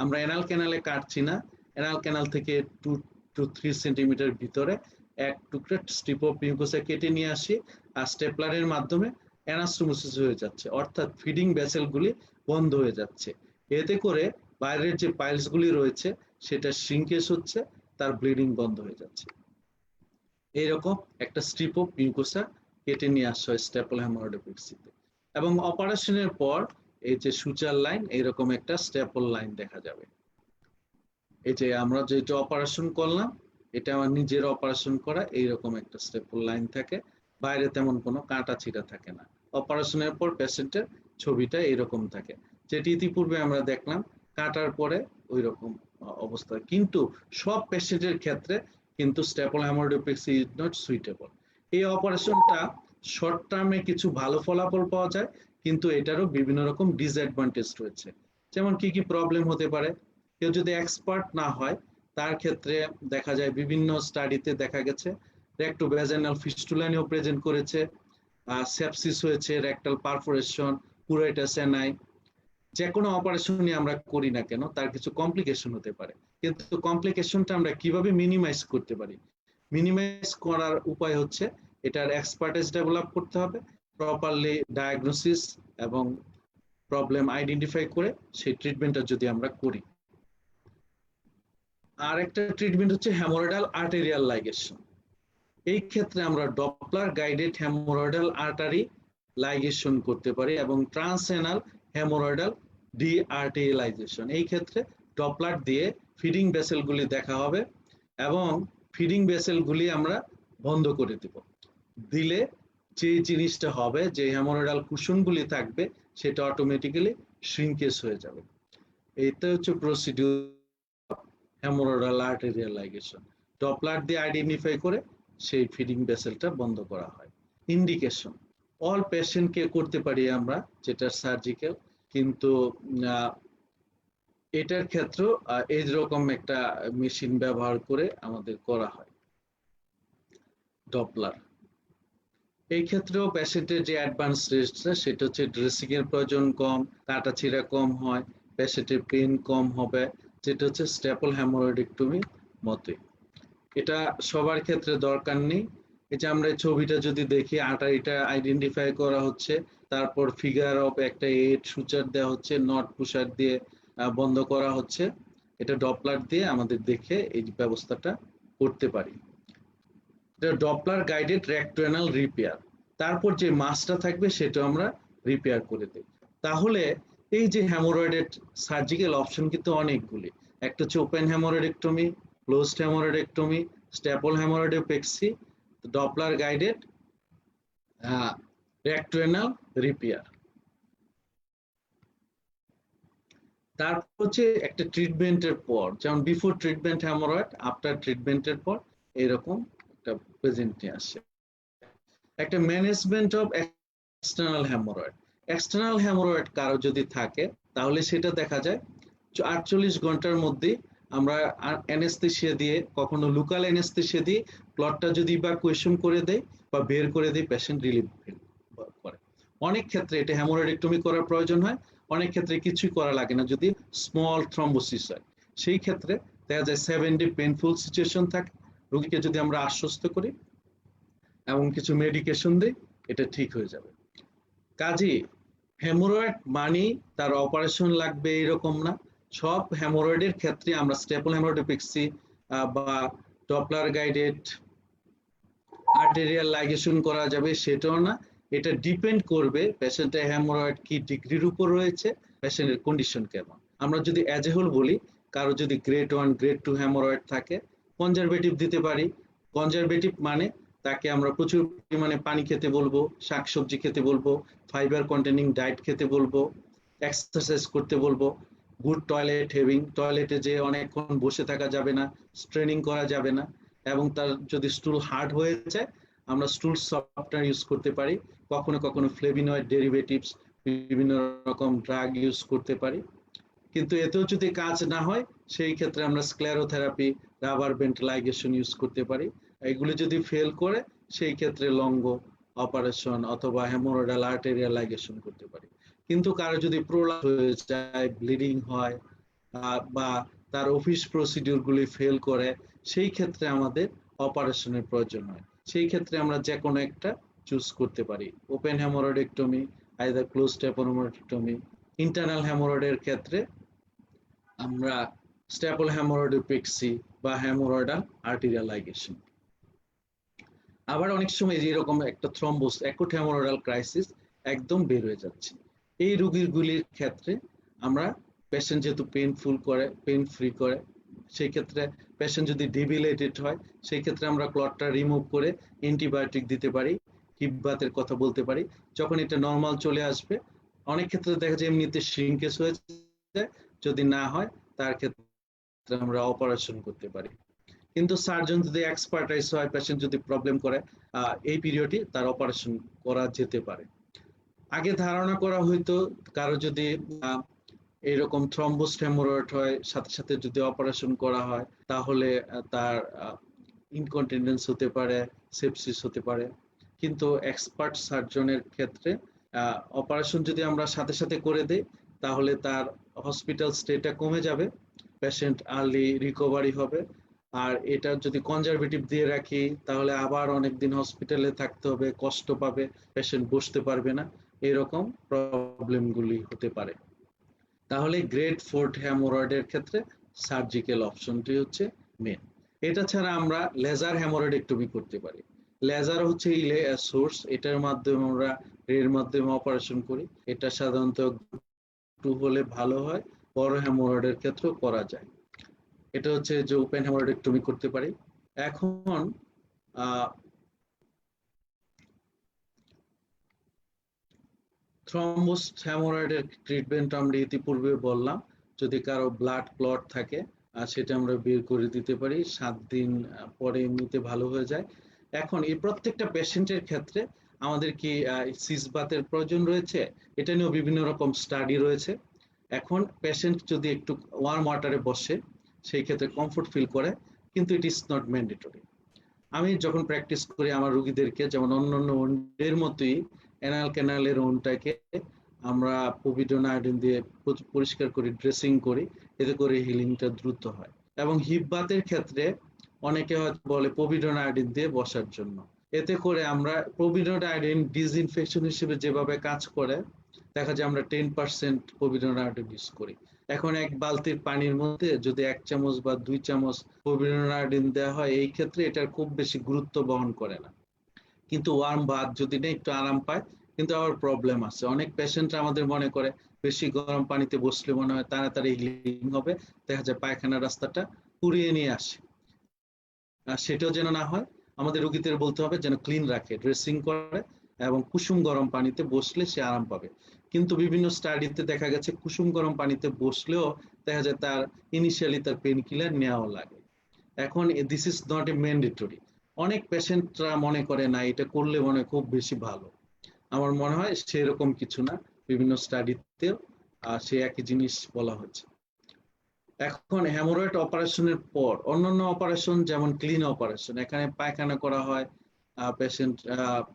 আমরা অ্যানাল ক্যানালে কাটছি না, অ্যানাল ক্যানাল থেকে 2 to 3 সেন্টিমিটার ভিতরে এক টুকরা স্ট্রিপ অফ মিউকোসা কেটে নিয়ে আসি, আর স্টেপলারের মাধ্যমে অ্যানাস্টোমোসিস হয়ে যাচ্ছে, অর্থাৎ ফিডিং ভেসেলগুলি বন্ধ হয়ে যাচ্ছে। এতে করে বাইরের যে পাইলসগুলি রয়েছে সেটা শ্রিঙ্কেজ হচ্ছে, তার ব্লিডিং বন্ধ হয়ে যাচ্ছে। এইরকম একটা স্ট্রিপ অফ মিউকোসা কেটে নিয়ে আসা হয় স্ট্যাপল হেমোরয়েডোপেক্সিতে। এবং অপারেশনের পর এই যে সুচার লাইন, এইরকম একটা স্ট্যাপল লাইন দেখা যাবে। এই যে আমরা যেটা অপারেশন করলাম এটা আমার নিজের অপারেশন করা, এইরকম একটা স্ট্যাপল লাইন থাকে, বাইরে তেমন কোনো কাটা ছিঁড়া থাকে না। অপারেশনের পর পেশেন্টের ছবিটা এরকম থাকে, যেটি ইতিপূর্বে আমরা দেখলাম কাটার পরে ওই রকম অবস্থা। কিন্তু সব পেশেন্টের ক্ষেত্রে কিন্তু স্ট্যাপল হেমোরয়েডোপেক্সি ইজ নট সুইটেবল। এই অপারেশনটা শর্ট টার্মে কিছু ভালো ফলাফল পাওয়া যায়, কিন্তু এটারও বিভিন্ন রকম ডিসঅ্যাডভান্টেজ রয়েছে। যেমন কি কি প্রবলেম হতে পারে, কেউ যদি এক্সপার্ট না হয় তার ক্ষেত্রে দেখা যায় বিভিন্ন স্টাডিতে দেখা গেছে রেক্টোভ্যাজাইনাল ফিস্টুলা নিয়েও প্রেজেন্ট করেছে, সেপসিস হয়েছে, রেক্টাল পারফোরেশন, পুরাইটাস এনাই। যে কোনো অপারেশনই আমরা করি না কেন তার কিছু কমপ্লিকেশন হতে পারে, কিন্তু কমপ্লিকেশনটা আমরা কিভাবে মিনিমাইজ করতে পারি? মিনিমাইজ করার উপায় হচ্ছে এটার এক্সপার্টিস ডেভেলপ করতে হবে, প্রপারলি ডায়াগনোসিস এবং প্রবলেম আইডেন্টিফাই করে সেই ট্রিটমেন্টটা যদি আমরা করি। আর একটা ট্রিটমেন্ট হচ্ছে হেমোরয়েডাল আর্টেরিয়াল লাইগেশন। এই ক্ষেত্রে আমরা Doppler guided haemorrhoidal artery ligation করতে পারি এবং ট্রান্সএনাল হেমোরয়েডাল ডিআর্টেরিয়ালাইজেশন। এই ক্ষেত্রে ডপলার দিয়ে ফিডিং ভেসেলগুলি দেখা হবে এবং ফিডিং ভেসেলগুলি আমরা বন্ধ করে দেব। দিলে যে জিনিসটা হবে, যে হেমোরয়েডাল কুশনগুলি থাকবে সেটা অটোমেটিক্যালি শ্রিঙ্কেজ হয়ে যাবে। এটা হচ্ছে procedure haemorrhoidal arterial ligation. Doppler দিয়ে আইডেন্টিফাই করে সেই ফিডিং ভেসেলটা বন্ধ করা হয়। ইন্ডিকেশন অল পেশেন্টকে করতে পারি আমরা, যেটা সার্জিক্যাল, কিন্তু এটার ক্ষেত্রেও এইরকম একটা মেশিন ব্যবহার করে আমাদের করা হয় ডপলার। এই ক্ষেত্রেও পেশেন্টের যে অ্যাডভান্স রেস্টটা সেটা হচ্ছে ড্রেসিং এর প্রয়োজন কম, কাটা ছিঁড়া কম হয়, পেশেন্টের পেন কম হবে, যেটা হচ্ছে স্ট্যাপল হেমোরয়েডেক্টমি মতে। এটা সবার ক্ষেত্রে দরকার নেই। এই যে আমরা ছবিটা যদি দেখি আর্টারিটা আইডেন্টিফাই করা হচ্ছে, তারপর ফিগার অফ একটা 8 সুচার দেওয়া হচ্ছে, নট পুশার দিয়ে বন্ধ করা হচ্ছে। এটা ডপলার দিয়ে আমাদের দেখে এই ব্যবস্থাটা করতে পারি। এটা ডপলার গাইডেড রেক্টোঅ্যানাল রিপেয়ার। তারপর যে মাসটা থাকবে সেটা আমরা রিপেয়ার করে দেব। তাহলে এই যে হেমোরয়েডের সার্জিক্যাল অপশন কিন্তু অনেকগুলি। একটা হচ্ছে open haemorrhoidectomy, closed haemorrhoidectomy, staple haemorrhoidopexy, Doppler guided rectoanal repair. তারপর হচ্ছে একটা ট্রিটমেন্টের পর, যেমন বিফোর ট্রিটমেন্ট হেমোরয়েড, আফটার ট্রিটমেন্টের পর এরকম একটা প্রেজেন্টে আসে। একটা management of external haemorrhoid. External haemorrhoid কারো যদি থাকে তাহলে সেটা দেখা যায় 48 ঘন্টার মধ্যে আমরা অ্যানেস্থেসিয়া দিয়ে, কখনো লোকাল অ্যানেস্থেসিয়া দিয়ে ক্লটটা যদি ইভাকুয়েশন করে দেয় বা বের করে দেয়, পেশেন্ট রিলিফ করে। অনেক ক্ষেত্রে এটা হেমোরয়েডেক্টমি করার প্রয়োজন হয়, অনেক ক্ষেত্রে কিছুই করা লাগে না যদি স্মল থ্রম্বোসিস হয়। সেই ক্ষেত্রে দেখা যায় 7 ডে পেইনফুল সিচুয়েশন থাকে, রোগীকে যদি আমরা আশ্বস্ত করি এবং কিছু মেডিকেশন দিই, এটা ঠিক হয়ে যাবে। কাজেই হেমোরয়েড মানেই তার অপারেশন লাগবে এরকম না। সব হেমোরয়েডের ক্ষেত্রে আমরা স্টেপল হেমাটোপেক্সি বা ডপলার গাইডেড আর্টেরিয়াল লাইগেশন করা যাবে সেটাও না। এটা ডিপেন্ড করবে পেশেন্টের হেমোরয়েড কি ডিগ্রির উপর রয়েছে, পেশেন্টের কন্ডিশন কেমন। আমরা যদি অ্যাজ এ হোল বলি, কারো যদি গ্রেড 1 গ্রেড 2 হেমোরয়েড থাকে, কনজারভেটিভ দিতে পারি। কনজারভেটিভ মানে তাকে আমরা প্রচুর পরিমাণে পানি খেতে বলবো, শাকসবজি খেতে বলবো, ফাইবার কন্টেনিং ডায়েট খেতে বলবো, এক্সারসাইজ করতে বলবো, গুড টয়লেট হ্যাভিং, টয়লেটে যে অনেকক্ষণ বসে থাকা যাবে না, স্ট্রেনিং করা যাবে না, এবং তার যদি স্টুল হার্ড হয়ে যায় আমরা স্টুল সফটওয়্যার ইউজ করতে পারি। কখনো কখনো ফ্লেভিনয়েড ডেরিভেটিভস, বিভিন্ন রকম ড্রাগ ইউজ করতে পারি। কিন্তু এতেও যদি কাজ না হয় সেই ক্ষেত্রে আমরা sclerotherapy, rubber bent ligation use করতে পারি। এগুলি যদি ফেল করে সেই ক্ষেত্রে লঙ্গ অপারেশন অথবা হেমোরয়েডাল আর্টেরিয়াল লাইগেশন করতে পারি। কিন্তু কারো যদি প্রোলাপস হয়ে যায়, ব্লিডিং হয় বা তার অফিস প্রসিডিউর গুলি ফেল করে, সেই ক্ষেত্রে আমাদের অপারেশনের প্রয়োজন হয়। সেই ক্ষেত্রে আমরা যে কোনো একটা চুজ করতে পারি। Open haemorrhoidectomy, either closed haemorrhoidectomy. Internal হেমোরয়েডের ক্ষেত্রে আমরা স্ট্যাপল হেমোরয়েডোপেক্সি বা হেমোরয়েডাল আর্টেরিয়াল লাইগেশন। আবার অনেক সময় যেরকম একটা থ্রম্বোস, অ্যাকুট হেমোরয়েডাল ক্রাইসিস একদম বের হয়ে যাচ্ছে, এই রোগীগুলির ক্ষেত্রে আমরা পেশেন্ট যেহেতু পেন ফ্রি করে, সেই ক্ষেত্রে পেশেন্ট যদি ডিবিলেটেড হয় সেই ক্ষেত্রে আমরা ক্লটটা রিমুভ করে অ্যান্টিবায়োটিক দিতে পারি, হিপবাতের কথা বলতে পারি। যখন এটা নর্মাল চলে আসবে, অনেক ক্ষেত্রে দেখা যায় এমনিতে শ্রিঙ্কেজ হয়ে যায়, যদি না হয় তার ক্ষেত্রে আমরা অপারেশন করতে পারি। কিন্তু সার্জন যদি এক্সপার্টাইজ হয়, পেশেন্ট যদি প্রবলেম করে, এই পিরিয়ডে তার অপারেশন করা যেতে পারে। আগে ধারণা করা হইতো কারো যদি এরকম থ্রম্বোস হেমোরয়েড হয়, সাথে সাথে যদি অপারেশন করা হয় তাহলে তার ইনকন্টিনেন্স হতে পারে, সেপসিস হতে পারে। কিন্তু এক্সপার্ট সার্জনের ক্ষেত্রে অপারেশন যদি আমরা সাথে সাথে করে দিই তাহলে তার হসপিটাল স্টেটা কমে যাবে, পেশেন্ট আর্লি রিকভারি হবে। আর এটা যদি কনজারভেটিভ দিয়ে রাখি তাহলে আবার অনেকদিন হসপিটালে থাকতে হবে, কষ্ট পাবে, পেশেন্ট বসতে পারবে না, এরকম প্রবলেমগুলি হতে পারে। তাহলে গ্রেড 4 হেমোরয়েডের ক্ষেত্রে সার্জিক্যাল অপশনটি হচ্ছে মেন। এটা ছাড়া আমরা লেজার হেমোরয়েডেক্টমি করতে পারি। লেজার হচ্ছে সোর্স, এটার মাধ্যমে আমরা এর মাধ্যমে অপারেশন করি। এটা সাধারণত একটু হলে ভালো হয়, বড় হেমোরয়েডের ক্ষেত্রেও করা যায়। এটা হচ্ছে যে ওপেন হেমোরয়েডেক্টমি করতে পারি। এখন থ্রম্বোস হেমোরয়েডের ট্রিটমেন্ট আমরা ইতিপূর্বে বললাম। যদি কারো ব্লাড ক্লট থাকে সেটা আমরা বের করে দিতে পারি, 7 দিন পরে এমনিতে ভালো হয়ে যায়। এখন এই প্রত্যেকটা পেশেন্টের ক্ষেত্রে আমাদের কি সিসবাতের প্রয়োজন রয়েছে, এটা নিয়েও বিভিন্ন রকম স্টাডি রয়েছে। এখন পেশেন্ট যদি একটু ওয়ার্ম ওয়াটারে বসে সেই ক্ষেত্রে কমফোর্ট ফিল করে, কিন্তু ইট ইজ নট ম্যান্ডেটরি। আমি যখন প্র্যাকটিস করি আমার রোগীদেরকে যেমন অন্যান্য ওন্ডের মতোই অ্যানাল ক্যানালের ওন্ডটাকে আমরা পভিডন আয়োডিন দিয়ে পরিষ্কার করি, ড্রেসিং করি, এতে করে হিলিংটা দ্রুত হয়। এবং হিপ বাতের ক্ষেত্রে অনেকে হয়তো বলে পভিডন আয়োডিন দিয়ে বসার জন্য, এতে করে আমরা পভিডন আয়োডিন ডিসইনফেকশন হিসেবে যেভাবে কাজ করে, দেখা যায় আমরা 10% পভিডন আয়োডিন ইউজ করি। এখন এক বালতির পানির মধ্যে যদি 1 চামচ বা 2 চামচ পভিডন আয়োডিন দেওয়া হয়, এই ক্ষেত্রে এটার খুব বেশি গুরুত্ব বহন করে না। কিন্তু ওয়ার্ম বাথ যদি নেই একটু আরাম পায়, কিন্তু আবার প্রবলেম আছে। অনেক পেশেন্ট আমাদের মনে করে বেশি গরম পানিতে বসলে মনে হয় তাড়াতাড়ি হিলিং হবে, দেখা যায় পায়খানার রাস্তাটা পুড়িয়ে নিয়ে আসে। সেটাও যেন না হয়, আমাদের রোগীদের বলতে হবে যেন ক্লিন রাখে, ড্রেসিং করে এবং কুসুম গরম পানিতে বসলে সে আরাম পাবে। কিন্তু বিভিন্ন স্টাডিতে দেখা গেছে কুসুম গরম পানিতে বসলেও দেখা যায় তার ইনিশিয়ালি তার পেন কিলার নেওয়া লাগে। এখন this is not a mandatory. অনেক পেশেন্টরা মনে করে না এটা করলে মনে খুব বেশি ভালো। আমার মনে হয় সেরকম কিছু না, বিভিন্ন স্টাডিতেও সে একই জিনিস বলা হচ্ছে। এখন হেমোরয়েড অপারেশনের পর অন্যান্য অপারেশন যেমন ক্লিন অপারেশন, এখানে পায়খানা করা হয়, পেশেন্ট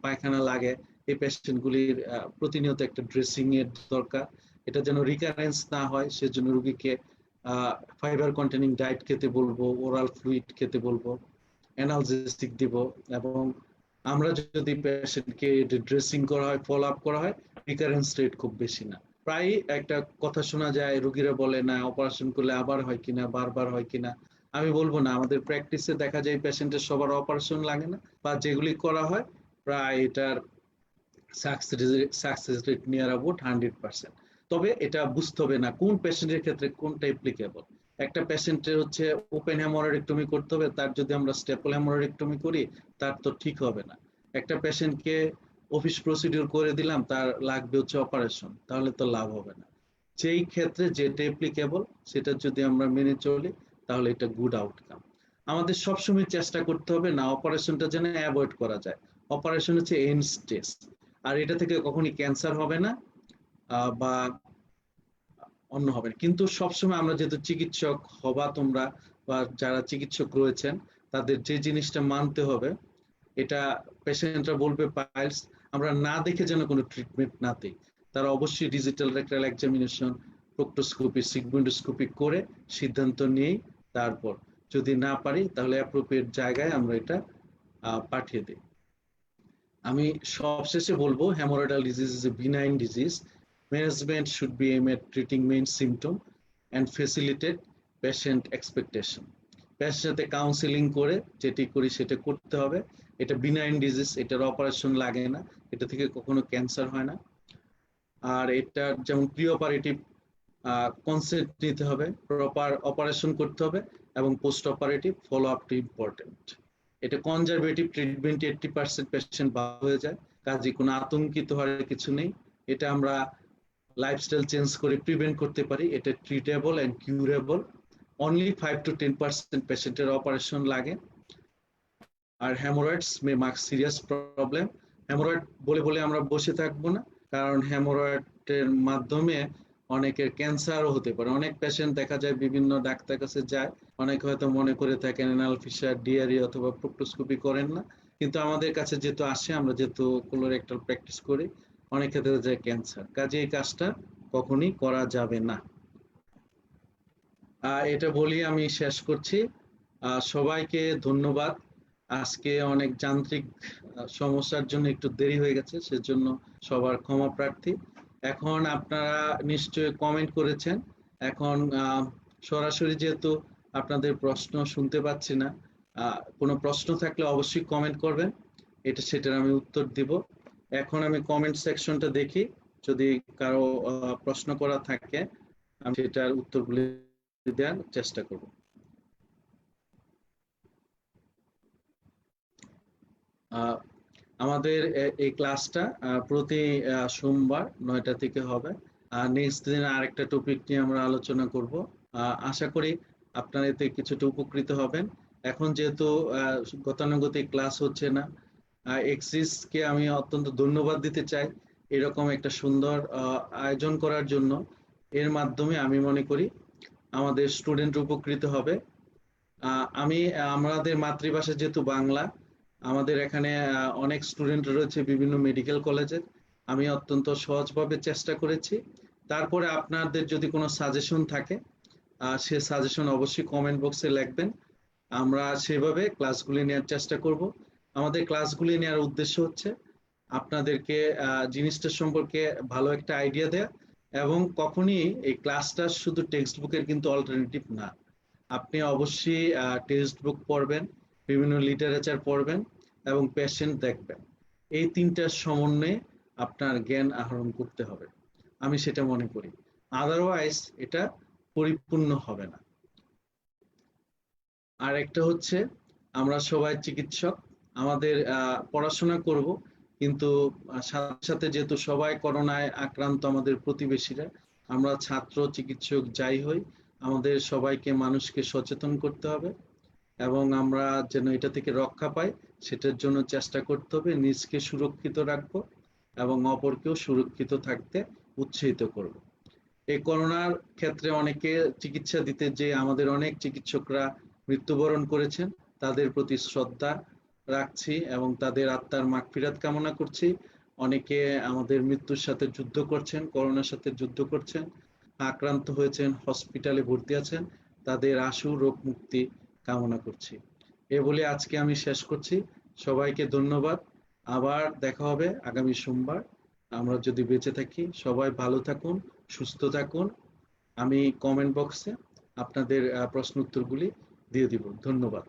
পায়খানা লাগে, এই পেশেন্টগুলির প্রতিনিয়ত একটা ড্রেসিং এর দরকার। এটা যেন রিকারেন্স না হয় সেজন্য রোগীকে ফাইবার কন্টেনিং ডায়েট খেতে বলবো, ওরাল ফ্লুইড খেতে বলবো, অ্যানালজেসিক দিব, এবং আমরা যদি পেশেন্টকে ড্রেসিং করা হয়, ফলো আপ করা হয়, রিকারেন্স রেট খুব বেশি না। প্রায় একটা কথা শোনা যায়, রোগীরা বলে না অপারেশন করলে আবার হয় কিনা, বারবার হয় কিনা। আমি বলবো না, আমাদের প্র্যাকটিসে দেখা যায় পেশেন্টের সবার অপারেশন লাগে না, বা যেগুলি করা হয় প্রায় এটার সাকসেস রেট নিয়ার অ্যাবাউট 100%। তবে এটা বুঝতে হবে না কোন পেশেন্টের ক্ষেত্রে কোনটা অ্যাপ্লিকেবল। একটা পেশেন্টের হচ্ছে ওপেন হেমোরয়েডেক্টমি করতে হবে, তার যদি আমরা স্টেপল হেমোরয়েডেক্টমি করি তার তো ঠিক হবে না। একটা পেশেন্টকে অফিস প্রসিডিউর করে দিলাম, তার লাগবে হচ্ছে অপারেশন, তাহলে তো লাভ হবে না। যেই ক্ষেত্রে যেটা অ্যাপ্লিকেবল সেটা যদি আমরা মেনে চলি তাহলে এটা গুড আউটকাম। আমাদের সবসময় চেষ্টা করতে হবে না অপারেশনটা যেন অ্যাভয়েড করা যায়। অপারেশন হচ্ছে এন্ড স্টেজ, আর এটা থেকে কখনই ক্যান্সার হবে না বা অন্য হবে না। কিন্তু সবসময় আমরা যেহেতু চিকিৎসক হবা তোমরা, বা যারা চিকিৎসক রয়েছেন, তাদের যে জিনিসটা মানতে হবে, এটা পেশেন্টরা বলবে পাইলস, আমরা না দেখে যেন কোনো ট্রিটমেন্ট না দিই। তারা অবশ্যই ডিজিটাল রেকটাল এক্সামিনেশন, প্রক্টোস্কোপি, সিগমোইডোস্কোপি করে সিদ্ধান্ত নিয়েই তারপর যদি না পারি তাহলে অ্যাপ্রোপ্রিয়েট জায়গায় আমরা এটা পাঠিয়ে দিই। আমি সবশেষে বলবো hemorrhoidal disease is a benign disease. Management should be aimed at treating main symptom and facilitate patient expectation. পেশেন্টের সাথে কাউন্সিলিং করে যেটি করি সেটা করতে হবে। এটা বিনাইন ডিজিজ, এটার অপারেশন লাগে না, এটা থেকে কখনো ক্যান্সার হয় না। আর এটা যেমন প্রি অপারেটিভ কনসেন্ট নিতে হবে, প্রপার অপারেশন করতে হবে, এবং পোস্ট অপারেটিভ ফলো আপটা ইম্পর্টেন্ট। এটা কনজারভেটিভ ট্রিটমেন্ট 80% পেশেন্ট ভালো হয়ে যায়, কাজে কোনো আতঙ্কিত হওয়ার কিছু নেই। এটা আমরা লাইফস্টাইল চেঞ্জ করে প্রিভেন্ট করতে পারি। এটা treatable and curable. Only 5 to 10% পেশেন্টের অপারেশন লাগে। আর haemorrhoids may mark serious problem. Haemorrhoid বলে বলে আমরা বসে থাকবো না, কারণ হ্যামোরয়েডের মাধ্যমে অনেকের ক্যান্সারও হতে পারে। অনেক পেশেন্ট দেখা যায় বিভিন্ন ডাক্তার কাছে যায়, অনেকে হয়তো মনে করে থাকেন রেনাল ফিশার, ডিআরই অথবা প্রক্টোস্কোপি করেন না, কিন্তু আমাদের কাছে যেহেতু আসে, আমরা যেহেতু কোলোরেক্টাল প্র্যাকটিস করি, অনেক ক্ষেত্রে যায় ক্যান্সার। কাজে এই কাজটা কখনই করা যাবে না। এটা বলি আমি শেষ করছি। সবাইকে ধন্যবাদ। আজকে অনেক যান্ত্রিক সমস্যার জন্য একটু দেরি হয়ে গেছে, সেজন্য সবার ক্ষমা প্রার্থী। এখন আপনারা নিশ্চয়ই কমেন্ট করেছেন, এখন সরাসরি যেহেতু আপনাদের প্রশ্ন শুনতে পাচ্ছি না, কোনো প্রশ্ন থাকলে অবশ্যই কমেন্ট করবেন, এটা সেটার আমি উত্তর দিব। এখন আমি কমেন্ট সেকশনটা দেখি, যদি কারো প্রশ্ন করা থাকে আমি সেটার উত্তরগুলি দেওয়ার চেষ্টা করব। আমাদের এই ক্লাসটা প্রতি সোমবার 9টা থেকে হবে। আর নেক্সট দিন আরেকটা টপিক নিয়ে আমরা আলোচনা করব। আশা করি আপনারা এতে কিছুটা উপকৃত হবেন। এখন যেহেতু গতানুগতিক ক্লাস হচ্ছে না, এক্সিসকে আমি অত্যন্ত ধন্যবাদ দিতে চাই এরকম একটা সুন্দর আয়োজন করার জন্য। এর মাধ্যমে আমি মনে করি আমাদের স্টুডেন্ট উপকৃত হবে। আমি আমাদের মাতৃভাষা যেহেতু বাংলা, আমাদের এখানে অনেক স্টুডেন্ট রয়েছে বিভিন্ন মেডিকেল কলেজের। আমি অত্যন্ত সহজভাবে চেষ্টা করেছি। তারপরে আপনাদের যদি কোনো সাজেশন থাকে, সে সাজেশন অবশ্যই কমেন্ট বক্সে লিখবেন। আমরা সেভাবে ক্লাসগুলি নেওয়ার চেষ্টা করব। আমাদের ক্লাসগুলি নেওয়ার উদ্দেশ্য হচ্ছে আপনাদেরকে জিনিসটা সম্পর্কে ভালো একটা আইডিয়া দেয়া, এবং কখনই এই ক্লাসটা শুধু টেক্সট বুকের কিন্তু অল্টারনেটিভ না। আপনি অবশ্যই টেক্সট বুক পড়বেন, বিভিন্ন লিটারেচার পড়বেন, এবং পেশেন্ট দেখবেন। এই তিনটার সমন্বয়ে আপনার জ্ঞান আহরণ করতে হবে, আমি সেটা মনে করি। আদারওয়াইজ এটা পরিপূর্ণ হবে না। আর একটা হচ্ছে, আমরা সবাই চিকিৎসক, আমাদের পড়াশোনা করব, কিন্তু সাথে সাথে যেহেতু সবাই করোনায় আক্রান্ত আমাদের প্রতিবেশীরা, আমরা ছাত্র চিকিৎসক যাই হই, আমাদের সবাইকে মানুষকে সচেতন করতে হবে, এবং আমরা যেন এটা থেকে রক্ষা পাই সেটার জন্য চেষ্টা করতে হবে। নিজকে সুরক্ষিত রাখবো এবং অপরকেও সুরক্ষিত থাকতে উৎসাহিত করব। এই করোনার ক্ষেত্রে অনেকে চিকিৎসা দিতে যে আমাদের অনেক চিকিৎসকরা মৃত্যুবরণ করেছেন, তাদের প্রতি শ্রদ্ধা রাখছি এবং তাদের আত্মার মাগফিরাত কামনা করছি। অনেকে আমাদের মৃত্যুর সাথে যুদ্ধ করছেন, করোনার সাথে যুদ্ধ করছেন, আক্রান্ত হয়েছেন, হসপিটালে ভর্তি আছেন, তাদের আশু রোগ মুক্তি কামনা করছি। এ বলে আজকে আমি শেষ করছি। সবাইকে ধন্যবাদ। আবার দেখা হবে আগামী সোমবার। আমরা যদি বেঁচে থাকি। সবাই ভালো থাকুন, সুস্থ থাকুন। আমি কমেন্ট বক্সে আপনাদের প্রশ্ন উত্তরগুলি দিয়ে দিব। ধন্যবাদ।